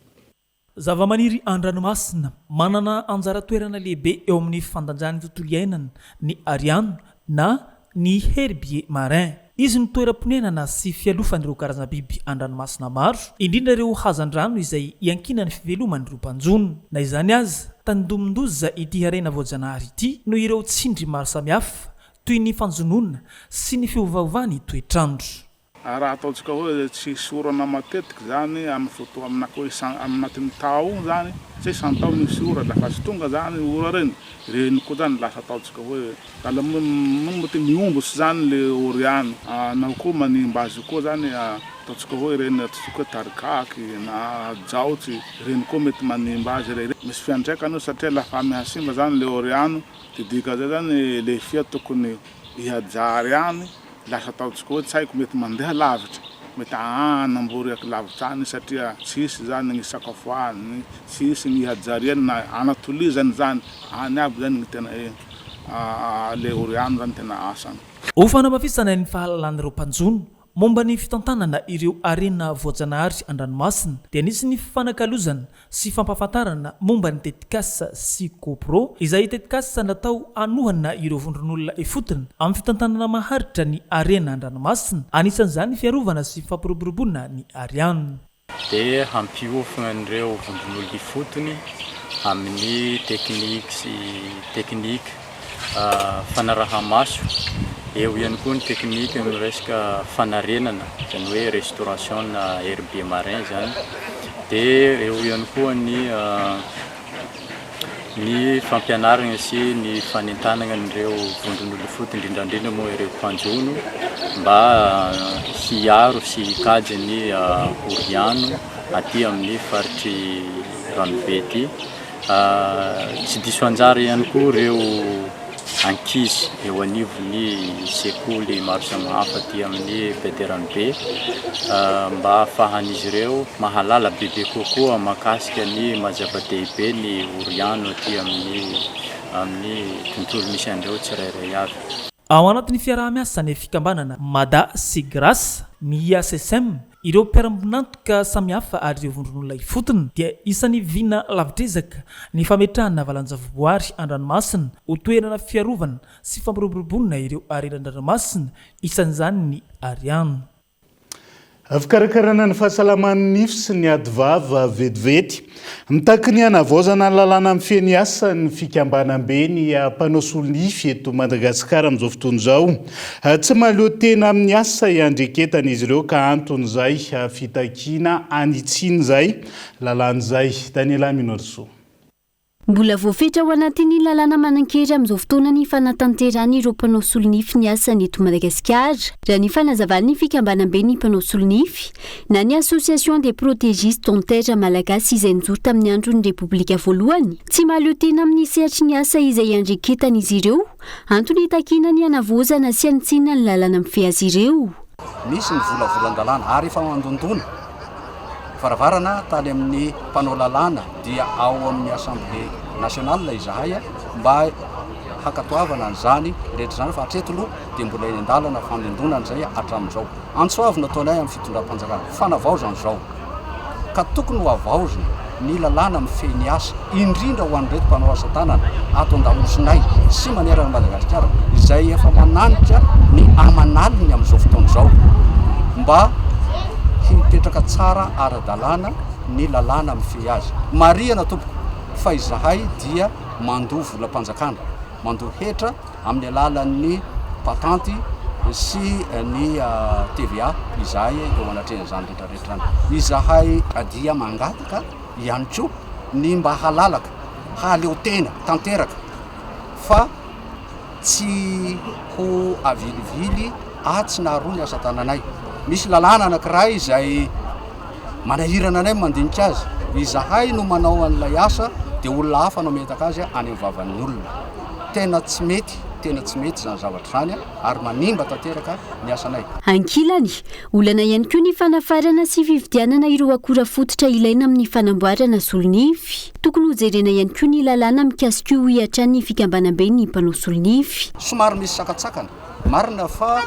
Speaker 13: Zavamaniry an-dranomasina manana anjara toerana lehibe eo amin'ny fandanjahan'ny tontolo iainana ny Ariane na ny Herbier Marin. Izy ny toeram-ponenana sy fialofan'ireo karazana biby an-dranomasina maro, indrindra ireo hazan-drano izay iankina ny fiveloman'ireo mpanjono. Na izany aza, tandomondozza ity arena voajanahary ity no ireo tsindry maro samihafa toy ny fanjonona sy ny fiovaovany toetrandro.
Speaker 18: Raha ataontsika hoe tsy sorana matetika zany amin'ny fotoana aminatin'ny tao zany, tsy santao misy ora lafa tsy tonga zany ora reny koa zany lasa ataontsika hoe mety miombosy zany le Oriane na koa manimba azy koa zany ataontsika hoe reny ataontsika hoe tarikaky na jaotsy reny koa mety manimba azy reny. Misy fiantraikany satria lafa mihasimba zany le Oriane didika zay zany le fia tokony ihajary any lasa ataontsika hoe tsy haiko mety mandeha lavitra mety anambory lavitra any satria tsisy zany ny sakafoany tsisy ny ihajariany na anatolizany zany any aby zany ny tena le Oriane zany tena asany.
Speaker 13: Ho fanamafisana ny fahalalan'ireo mpanjono momba ny fitantanana ireo arena voajanahary an-dranomasina dia nisy ny fanakalozana sy fampafantarana momba ny tetikasa sy Copro izay tetikasa natao anohana ireo vondron'olona efotona amin'ny fitantanana maharitra ny arena an-dranomasina, anisan'izany ny fiarovana sy fampiroboroboana ny Ariane.
Speaker 26: Dia hampiofana ireo vondron'olona efotony amin'ny teknika fanaraha-maso. Eo ihany koa ny teknika amin'ny resaka fanarenana, izany hoe restauration na Herbier Marin zany. Dia eo ihany koa ny ny fampianarana sy ny fanentanana nireo vondron'olo foty indrindrandrindra moa ireo mpanjono mba hiaro sy hikajy ny oriano aty amin'ny faritry ranobe ty. Tsy diso anjara ihany koa ireo ankizy eo anivon'ny sekoly maro samihafa aty amin'ny Beteranobe mba ahafahan'izy ireo mahalala bebe kokoa mahakasika ny mazava-dehibe ny oriano aty amin'ny tontolo misy andreo tsirairay avy.
Speaker 13: Ao anatin'ny fiaraha-miasany fikambanana Mada sy Grâce ny IASSM ireo mpiara-monantoka samihafa ary ireo vondron'olona ifotony dia isan'ny vina lavitrezaka ny fametrahana valanjavoary an-dranomasina ho toerana fiarovana sy fampiroborobolina ireo areran-dranomasina isan'izany ny Ariano.
Speaker 5: Fikarakarana ny fahasalaman'ny nify sy ny adivava vetivety mitaky ny hanavaozana ny lalàna amin'ny feny asa ny fikambanam-be ny mpanao solonify eto Madagasikara amin'izao fotoana izao. Tsy mahaleo tena amin'ny asa iandreketana izy ireo ka anton'izay fitakiana anitsiny izay lalàn'izay. Daniela Minorso.
Speaker 15: Mbola voafetra ao anatin'ny lalàna manan-kera amin'izao fotoana ny fanatanterahana ireo mpanao solonify ny asa eto Madagasikara. Raha ny fanazavana ny fikambanam-be ny mpanao solonify na ny Association des protégistes en terre malagasy izay nijoro tamin'ny andron'ny Repoblika voalohany, tsy mahaleo tena amin'ny sehatry ny asa izay iandreketan'izy ireo antony hitakina ny hanavaozana sy anitsina ny lalàna mifehy azy ireo.
Speaker 16: Misy ny volavolan-dalàna ary efa mandondona faravarana tany amin'ny mpanao lalàna dia ao amin'ny Assemblée nationale izahay mba hakatoavana an'izany rehetra zany fa hatreto aloha dia mbola eny an-dalana famendonana izay hatramin'izao. Antsoavina ataonay amin'ny fitondram-panjakana fanavaozana izao ka tokony ho avaozina ny lalàna mifehy ny asa indrindra ho an'ireto mpanao asa tanana ato an-damosinay sy manerana Madagasikara izay efa mananitra ny amanaliny amin'izao fotoana izao mba hipetraka tsara ara-dalàna ny lalàna mifehy azy. Marihana tompoko fa izahay dia mandoa volam-panjakana, mandoa hetra amin'ny alalan'ny patanty sy ny TVA izahay eo anatrehan'izany rehetrarehetra. Izahay dia mangataka ihany koa ny mba halalaka, haleo tena tanteraka fa tsy ho avilivily atsy na roa ny asa tananay. Misy lalàna anankiray izay manahirana anay mandinika azy. Izahay no manao an'ilay asa dia olona hafa no metaka azy any amin'ny vavan'ny olona. Tena tsy mety zany zavatra zany ary manimba tanteraka ny asanay.
Speaker 15: Ankilany, olana ihany koa ny fanafarana sy fividianana ireo akora fototra ilaina amin'ny fanamboarana solonify. Tokony hojerena ihany koa ny lalàna mikasika ho hiatra ny fikambanam-be ny mpanao solonify.
Speaker 16: Somary misy sakatsakana, marina fa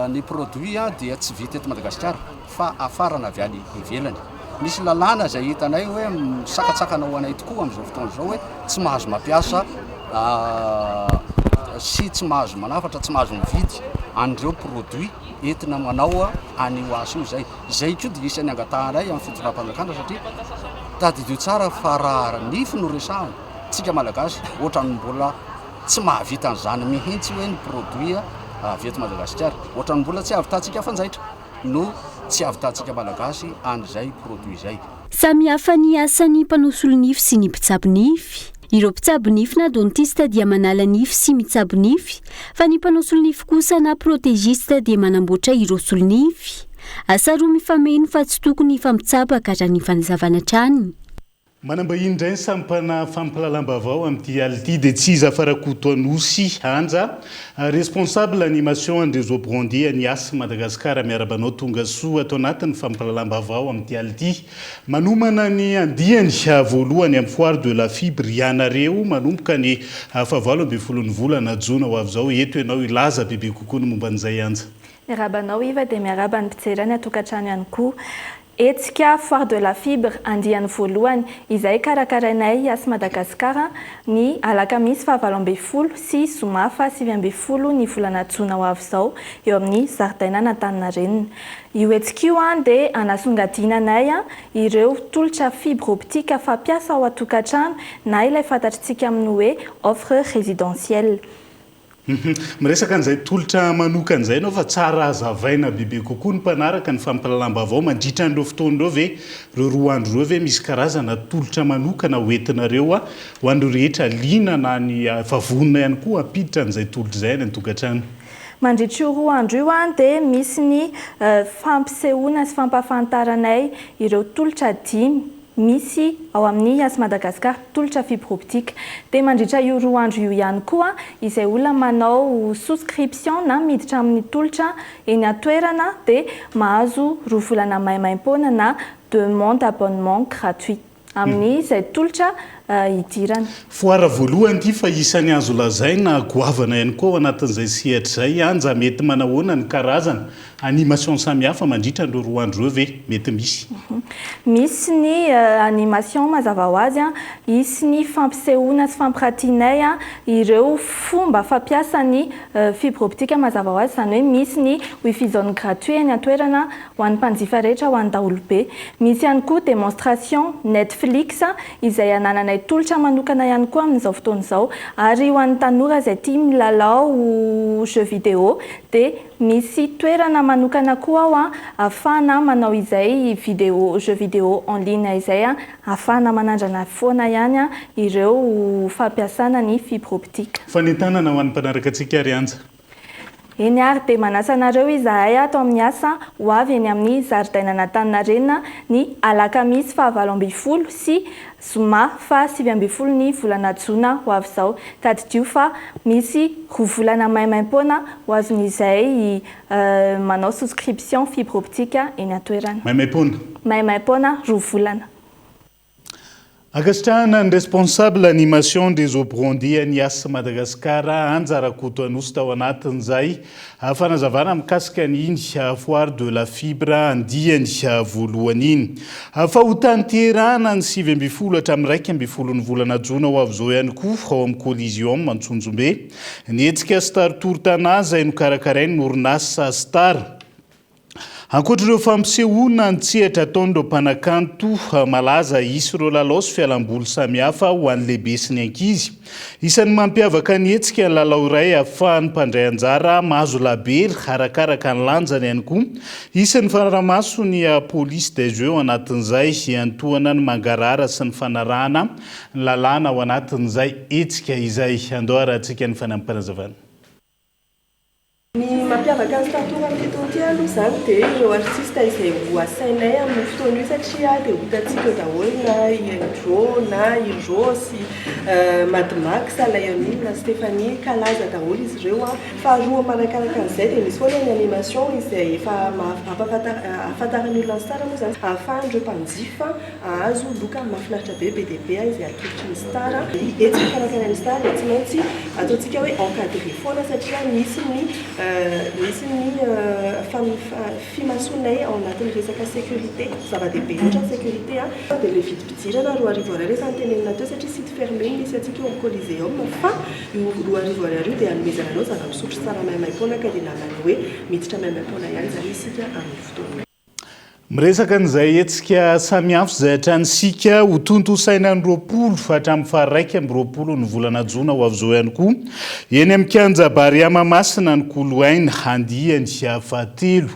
Speaker 16: ny produit dia tsy vita eto Madagasikara fa afarana avy any ivelany. Misy lalàna izay hitanay hoe sakatsakana ho anay tokoa amin'izao fotoana izao hoe tsy mahazo mampiasa sy tsy mahazo manafatra, tsy mahazo mividy an'ireo produit entina manao any ho asa io zay. Zay koa dia isan'ny angatahanay amin'ny fitondram-panjakana satria tadidio tsara fa raha nify no resahana tsika malagasy ohatrany mbola tsy mahavita an'izany mihitsy hoe ny produit avy eto Madagasikara. Ohatrany mbola tsy avy tatsika fanjaitra no tsy avy tatsika malagasy an'izay produit zay.
Speaker 15: Samy hafa ny asan'ny mpanao solonify sy ny mpitsabo nify. Ireo mpitsabo nify na dentiste dia manala nify sy mitsabo nify, fa ny mpanao solonify kosa na protégiste dia manamboatra ireo solonify. Asa roa mifameno fa tsy tokony fampitsabaka raha ny fanazavana trany.
Speaker 5: Manambahiny indray ny sampana fampilalambavao amin'ity ality dia tsy izy afarakoto anosy anja responsable animation and réseau brandy ny asa Madagasikara miarabanao tonga soa atao anatin'ny fampilalambavao amin'ity ality manomana ny andiany voalohany amin'ny foire de la fibre ianareo manomboka ny fahavalo ambin'ny folon'ny volana jona ho avy izao eto ianao ilaza bebe kokoa ny momba an'izay anja.
Speaker 19: Miarabanao iva dia miaraba ny mpijerany atokantrano ihany koa. Etsika foire de la fibre andiany voalohany izay karakarainay asa Madagasikara ny alakamisy fahavalo ambin'ny folo sy zoma faha sivy ambin'ny folo ny volana jona ho avy izao eo amin'ny zaridaina n'Antaninarenina. Io etsika io dia anasongadinanay ireo tolotra fibre optique fampiasa ao atokantrano na ilay fantatritsika amin'ny hoe offre résidentielle.
Speaker 5: Miresaka an'izay tolotra manokana izay anao fa tsara azavaina bebe kokoa ny mpanaraka ny fampalalam-baovao mandritra an'ireo fotoan'ireo ve ireo 2 andro ireo ve misy karazana tolotra manokana hoentinareo ho an'ireo rehetra liana na ny favonina ihany koa ampiditra an'izay tolotra izay any an-tokantrano.
Speaker 19: Mandritra io 2 andro io dia misy ny fampisehoana sy fampahafantaranay ireo tolotra 5 misy ao amin'ny As Madagasikara tolotra fibre optique. Dia mandritra io 2 andro io ihany koa izay olona manao souscription na miditra amin'ny tolotra eny atoerana dia mahazo 2 volana maimaim-poana na demande abonnement gratuit amin'ny izay tolotra idirana.
Speaker 5: Foara voalohany ity fa isan'ny azo lazaina goavana ihany koa ao anatin'izay sehatra izay anja mety manahoana ny karazana animation samihafa mandritra an'ireo 2 andro ireo ve mety misy?
Speaker 19: Misy ny animation mazava ho azy isy ny fampisehoana sy fampiratinay ireo fomba fampiasany fibre optique mazava ho azy, izany hoe misy ny wifi zone gratuit eny atoerana ho an'ny mpanjifa rehetra ho an'ny daholobe. Misy ihany koa démonstration Netflix izay anananay tolotra manokana ihany koa amin'izao fotoan'izao, ary ho an'ny tanora izay tia milalao jeu vidéo dia misy toerana manokana koa ao ahafahana manao izay jeu vidéo en ligne izay ahafahana manandrana foana ihany ireo fampiasana ny fibre optique.
Speaker 5: Fanentanana ho an'ny mpanaraka antsika ary anja.
Speaker 19: Eny ary dia manasanareo izahay ato amin'ny asa ho avy eny amin'ny zaridaina Antaninarenina ny alakamisy 7 sy zoma 7 ny volana Jona ho avy izao. Tadidio fa misy 2 volana maimaim-poana ho azon'izay manao souscription fibre optique eny atoerana. Maimaim-poana 2 volana.
Speaker 5: Akasitrahana ny responsable animation des Obrondy any As Madagasikara Anjarakoto Anosy tao anatin'izay fanazavana mikasika n'iny foire de la fibre andiany voalohany iny. Fa ho tanterana ny 7 hatramin'ny 1 ny volana Jona ho avy izao ihany koa ao amin'ny Coliseum Mantsonjombe. Nietsika Star Tour Tana izay nokarakarainy orinasa Star. Ankoatr'ireo fampisehoana ny tsehatra ataon'ireo mpanakanto malaza isy ireo lalao sy fialamboly samihafa ho an'ny lehibe sy ny ankizy. Isan'ny mampiavaka ny hetsika ny lalao iray ahafahan'ny mpandray anjara mahazo labely arakaraka ny lanjany ihany koa. Isan'ny fanaramaso ny police des jeux anatin'izay antohana ny mangarara sy ny fanarahana ny lalàna ao anatin'izay hetsika izay andao arahantsika ny fanampanazavana.
Speaker 1: Ny mampiavaka ny Star Tour amin'ny fotoana aloha izany dia ireo artista izay voasainay amin'ny fotoana io satria dia hitantsika daholo na Indro na Irosy, Mad Max, Layonie na Stéphanie kalaza daholo izy ireo. Faharoa manakaraka an'izay dia misy foana ny animation izay efa ahafantaran'ny olona ny star moa izany ahafahan'ireo mpanjifa ahazo loka mahafinaritra be dia izay atolotry ny star. Etsika karakara ny star dia tsy maintsy ataontsika hoe encadré foana satria misy ny fimasonay ao anatin'ny resaka sécurité, zava-dehibe loatra ny sécurité dia le vidim-pidirana 2 rehefa nytenenina teo satria site fermé misy atsika eo amin'ny Coliseum fa io 2 dia hanomezana anao zava-pisotro tsara maimaim-poana ka dia namany hoe miditra maimaim-poana ihany zany isika amin'ny fotoana.
Speaker 5: Miresaka an'izay hetsika samihafa izay hatranisika ho tontosaina ny 20 hatramin'ny 1 ny volana Jona ho avy izao ihany koa. Eny amin'ny kianja Bariama Masina ny Koloaina handihany fahatelo.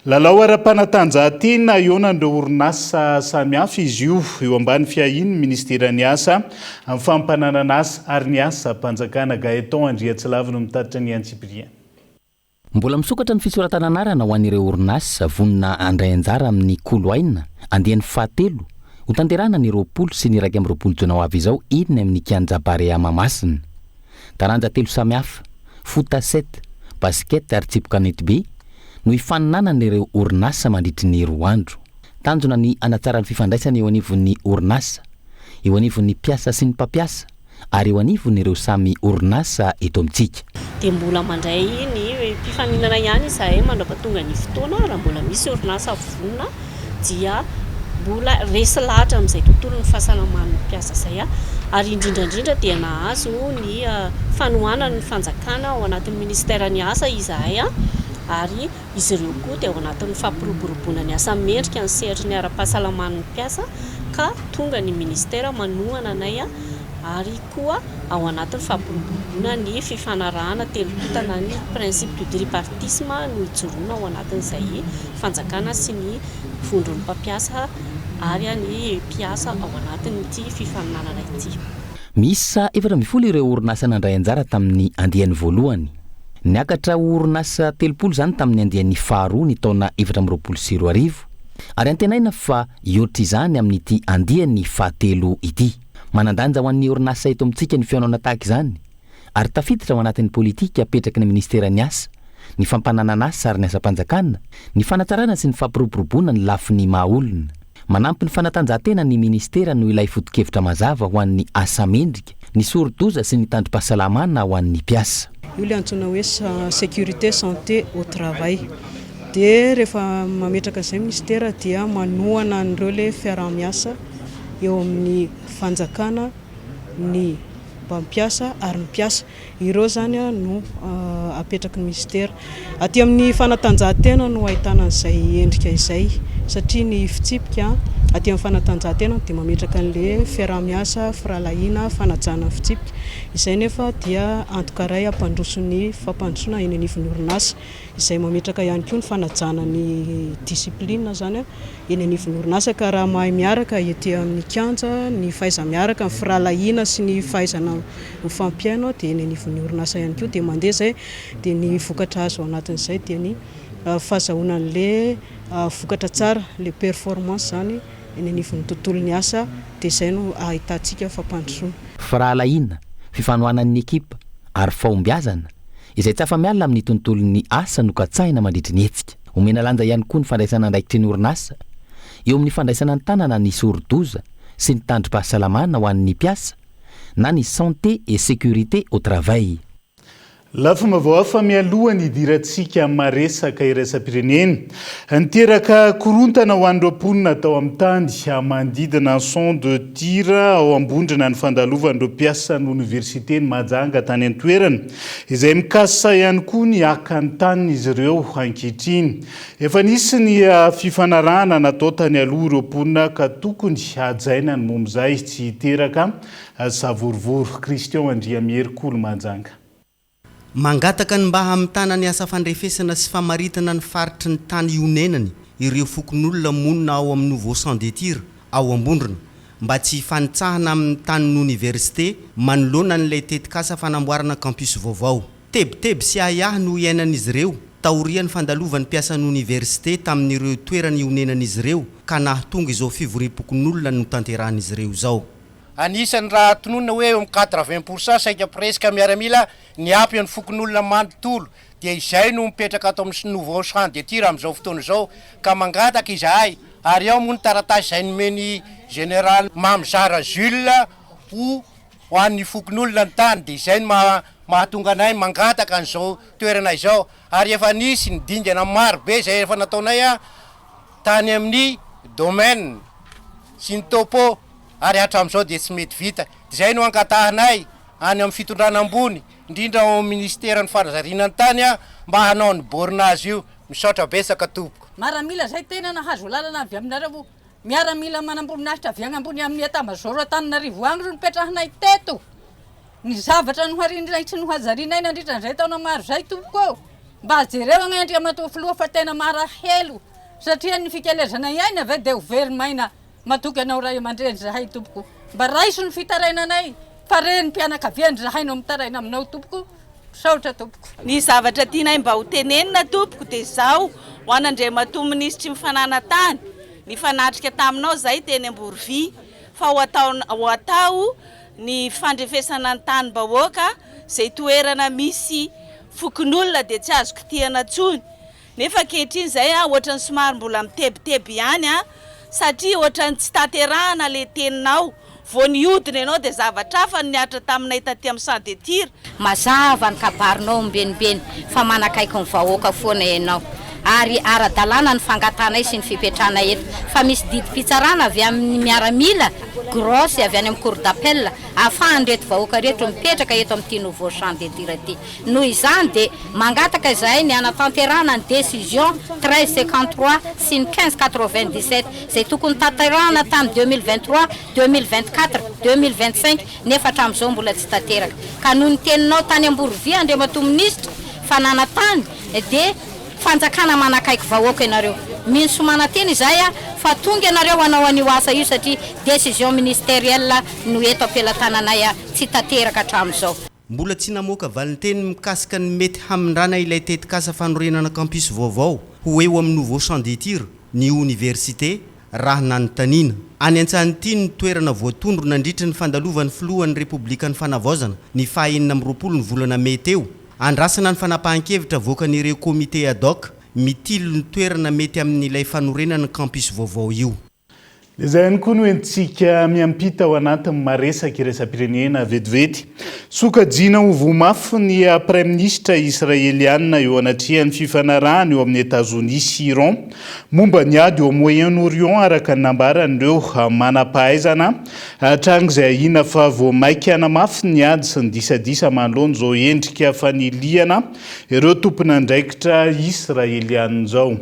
Speaker 5: Lalao ara-panatanjahantena ionan'ireo orinasa samihafa izy io eo ambany fiahiny ministeran'ny asa amin'ny fampananana asa ary ny asa mpanjakana Gaëtan Andriatsilava no mitatitra ny Antsiprian.
Speaker 3: Mbola misokatra ny fisoratana anarana ho an'ireo orinasa vonona andray anjara amin'ny Koloaina andiany fahatelo ho tanterana ny 20 sy ny 1 Jona ho avy izao iny amin'ny kianja Bariama Masina. Taranja telo samihafa, foot à 7, basket ary tsipy kanety be no hifaninana n'ireo orinasa mandritry ny 2 andro. Tanjona ny anatsara ny fifandraisana eo anivon'ny orinasa, eo anivon'ny mpiasa sy ny mpampiasa ary eo anivon'ireo samy orinasa eto amintsika.
Speaker 14: Dia mbola mandray ny mpifaninana ihany izahay mandrapatonga ny fotoana raha mbola misy orinasa vonona dia mbola resy lahatra amin'izay tontolo ny fahasalaman'ny mpiasa izay ary indrindrandrindra dia nahazo ny fanohanana ny fanjakana ao anatin'ny ministeran'ny asa izahay ary izy ireo koa dia ao anatin'ny fampiroboroboana ny asa mendrika ny sehatry ny ara-pahasalaman'ny mpiasa ka tonga ny ministera manohana anay ary koa ao anatin'ny fampiroboroboana ny fifanarahana telototana ny principe du tripartisme no ijoroana ao anatin'izay fanjakana sy ny vondron'ny mpampiasa ary ny mpiasa ao anatin'ity fifaninanana ity.
Speaker 3: Misy sa efatra mifolo ireo orinasa nandray anjara tamin'ny andiany voalohany. Niakatra orinasa 30 zany tamin'ny andiany faharoa ny taona 2024 ary antenaina fa iotrizany amin'ity andiany fahatelo ity. Manandanja ho an'ny orinasa eto amintsika ny fihaonana tahaka izany ary tafiditra ao anatin'ny politika apetraky ny ministeran'ny asa, ny fampananana asa ary ny asa-panjakana, ny fanatsarana sy ny fampiroboroboana ny lafin'ny mahaolona. Manampy ny fanatanjahantena ny ministera no ilay foto-kevitra mazava ho an'ny asa mendrika, ny sorodoza sy ny tandrim-pahasalamana ho an'ny mpiasa.
Speaker 2: Io le antsoina hoe sécurité santé au travail. Dia rehefa mametraka izay ministera dia manohana an'ireo le fiarah-miasa eo amin'ny fanjakana, ny mpampiasa ary ny mpiasa. Ireo zany no apetraky ny ministera. Aty amin'ny fanatanjahantena no ahitana an'izay endrika izay satria ny fitsipika aty amin'ny fanatanjahantena dia mametraka an'le fiarah-miasa, firalahiana, fanajana fitsipika. Izay nefa dia antokaray ampandroso ny fampandrosoana eny anivon'ny orinasa izay mametraka ihany koa ny fanajana ny discipline zany eny anivon'ny orinasa ka raha mahay miaraka ety amin'ny kianja, ny fahaiza miaraka, ny firalahiana sy ny fahaizana mifampiaino dia eny anivon'ny orinasa ihany koa dia mandeha zay dia ny vokatra azo anatin'izay dia ny fahazahoana an'le vokatra tsara, le performance zany eny anivon'ny tontolon'ny asa dia izay no ahitantsika fampandrosoana.
Speaker 3: Firalahiana, fifanohanan'ny ekipa ary fahombiazana izay tsy afa-mialina amin'ny tontolon'ny asa no katsahina mandritry ny hetsika. Omena lanja ihany koa ny fandraisana andraikitry ny orinasa eo amin'ny fandraisana ny tanana ny sorodoza sy ny tandrim-pahasalamana ho an'ny mpiasa na ny santé et sécurité au travail.
Speaker 5: Lafimavaoafa mialohany idirantsika maresaka iraisam-pirenena niteraka korontana ho an'ireo mponina atao amin'ny tany manodidina ny champ de tir ao ambondrina ny fandalovan'ireo mpiasa ny université ny Mahajanga tany an-toerana izay mikasa ihany koa ny akan'ny tany izy ireo ankehitriny. Efa nisy ny fifanarahana natao tany aloha ireo mponina ka tokony hajaina ny momizay tsy hiteraka savorovoro. Christian Andriamierikolo Mahajanga.
Speaker 4: Mangataka ny mba hamitana ny asa fandrefesana sy famaritana ny faritry ny tany ionenany ireo fokon'olona monina ao amin'ny nouveau champ de tir ao ambondrina mba tsy fanitsahana amin'ny tanin'ny université manoloana n'ilay tetikasa fanamboarana campus vaovao. Tebiteby sy ayahy no iainan'izy ireo taorian'ny fandalovan'ny mpiasan'ny université tamin'ireo toerany ionenan'izy ireo ka nahatonga izao fivoriam-pokon'olona no tanterahan'izy ireo zao.
Speaker 6: Anisany raha tonona hoe eo 80% saika presque miaramila ny ampy ny fokon'olona manontolo dia izay no mipetraka ato amin'ny nouveau champ de tir amin'izao fotoana izao ka mangataka izahay ary ao moa ny taratasy izay nomeny général Mamzara Jules ho an'ny fokon'olona ny tany dia izay mahatonga anay mangataka an'izao toerana izao ary efa nisy ny dingana maro be izay efa nataonay tany amin'ny domaine sy ny topo ary hatramin'izao dia tsy mety vita. Izay no ankatahanay any amin'ny fitondrana ambony indrindra ao ministera ny fanazariana ny tany mba hanao ny borina azy io misaotra betsaka tompoko.
Speaker 20: Miaramila zay tena nahazo lalana avy aminareo miaramila manamboninahitra avy agny ambony amin'ny etamajoro Antananarivo agny ro nipetrahanay teto. Ny zavatra no harindray tsy no hazarinay nandritran'izay taona maro zay tompoko mba ajereo agny Andriamatoa filoha fa tena marahelo satria ny fikelezana iaina ave dia overmaina matoky anao ray aman-dreny zahay tompoko mba raiso ny fitarainanay fa reny mpianakaviany zahay no mitaraina aminao tompoko saotra tompoko.
Speaker 21: Ny zavatra tianay mba ho tenenina tompoko dia zao ho an'Andriamatoa minisitry mifanana tany ny fanatrika taminao zay teny Amborovy fa ho atao ny fandrefesana ny tany bahoaka zay toerana misy fokon'olona dia tsy azoko tiana tsony nefa ankehitriny zay ohatrany somary mbola mitebiteby ihany satria ohatrany tsy taterahana le teninao vao niodina ianao dia zavatra hafa niatra taminay taty amin'ny champ de tir.
Speaker 22: Mazava ny kabarinao mbenibeny fa manakaiky ny vahoaka foana ianao
Speaker 7: ary ara-dalàna ny fangatanay sy ny fipetrana eto fa misy didim-pitsarana avy amin'ny miaramila grosse avy any amin'ny cour d'appel ahafahany reto vahoaka reto mipetraka eto amin'ity nouveau champ de tir ty noho izany dia mangataka izay ny anatanterana ny décision 1353 sy ny 1597 zay tokony tanterana tamin'ny 2023 2024 2025 nefa hatramin'izao mbola tsy tanteraka ka noho ny teninao tany Amborovia Andriamatoa Ministra fananatany dia fanjakana manakaiky vahoaka ianareo minso manateny izay fa tonga ianareo hanao an'io asa io satria décision ministérielle no eto ampelantananay tsy tanteraka hatramin'izao
Speaker 4: mbola tsy namoaka valinteny mikasika ny mety hamindrana ilay tetikasa fanorenana campus vaovao ho eo amin'ny nouveau champ de tir ny université raha nanontaniana any Antsahanyty ny toerana voatondro nandritra ny fandalovan'ny filohan'ny Republikan'ny Fanavaozana ny 20 ny volana May teo andrasana ny fanapahan-kevitra voakan'ireo comité ad hoc mitilo ny toerana mety amin'ilay fanorenana campus vaovao io.
Speaker 5: Izay ihany koa no entsika miampita ao anatin'ny maresaka iraisam-pirenena vetivety. Sokajiana ho vomafy ny praiminisitra israeliana eo anatrihan'ny fifanarahana eo amin'ny États-Unis sy Iran momba ny ady eo Moyen-Orient araka ny nambaran'ireo manam-pahaizana hatranga izay ahina fa voamaika anamafy ny ady sy ny disadisa manoloana izao endrika faniliana ireo tompon'andraikitra israeliana izao.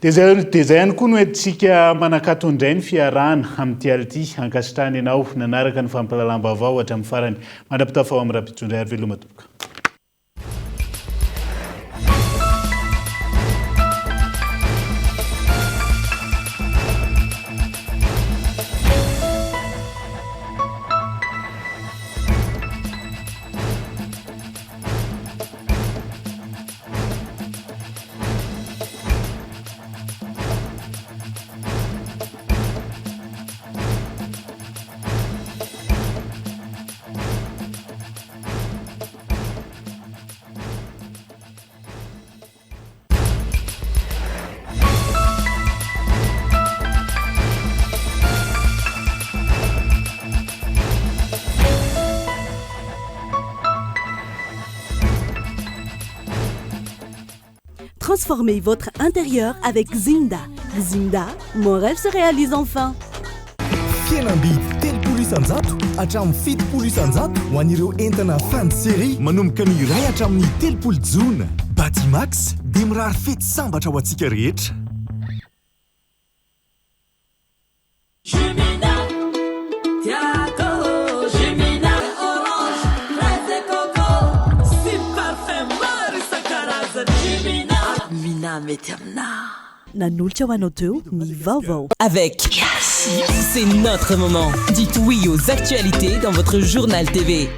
Speaker 5: Dia zay ihany koa no entsika manakato indray ny fiarahana amin'ity ality ankasitrahany ianao nanaraka ny fampahalalam-baovao hatramin'ny farany mandrapitafa ao amin'ny rapitondray ary veloma tompoko.
Speaker 11: Transformez votre intérieur avec Zinda. Zinda, mon rêve se réalise enfin.
Speaker 8: Fienambidy 3 isanjato hatramin'ny 7 isanjato ho an'ireo entana fin de série manomboka ny iray hatramin'ny 3 jona. Batimax dia mirary fety sambatra ho antsika rehetra.
Speaker 11: Nanolotra ho anao teo ny vaovao.
Speaker 17: Avec Yassi, c'est notre moment. Dites oui aux actualités dans votre journal TV.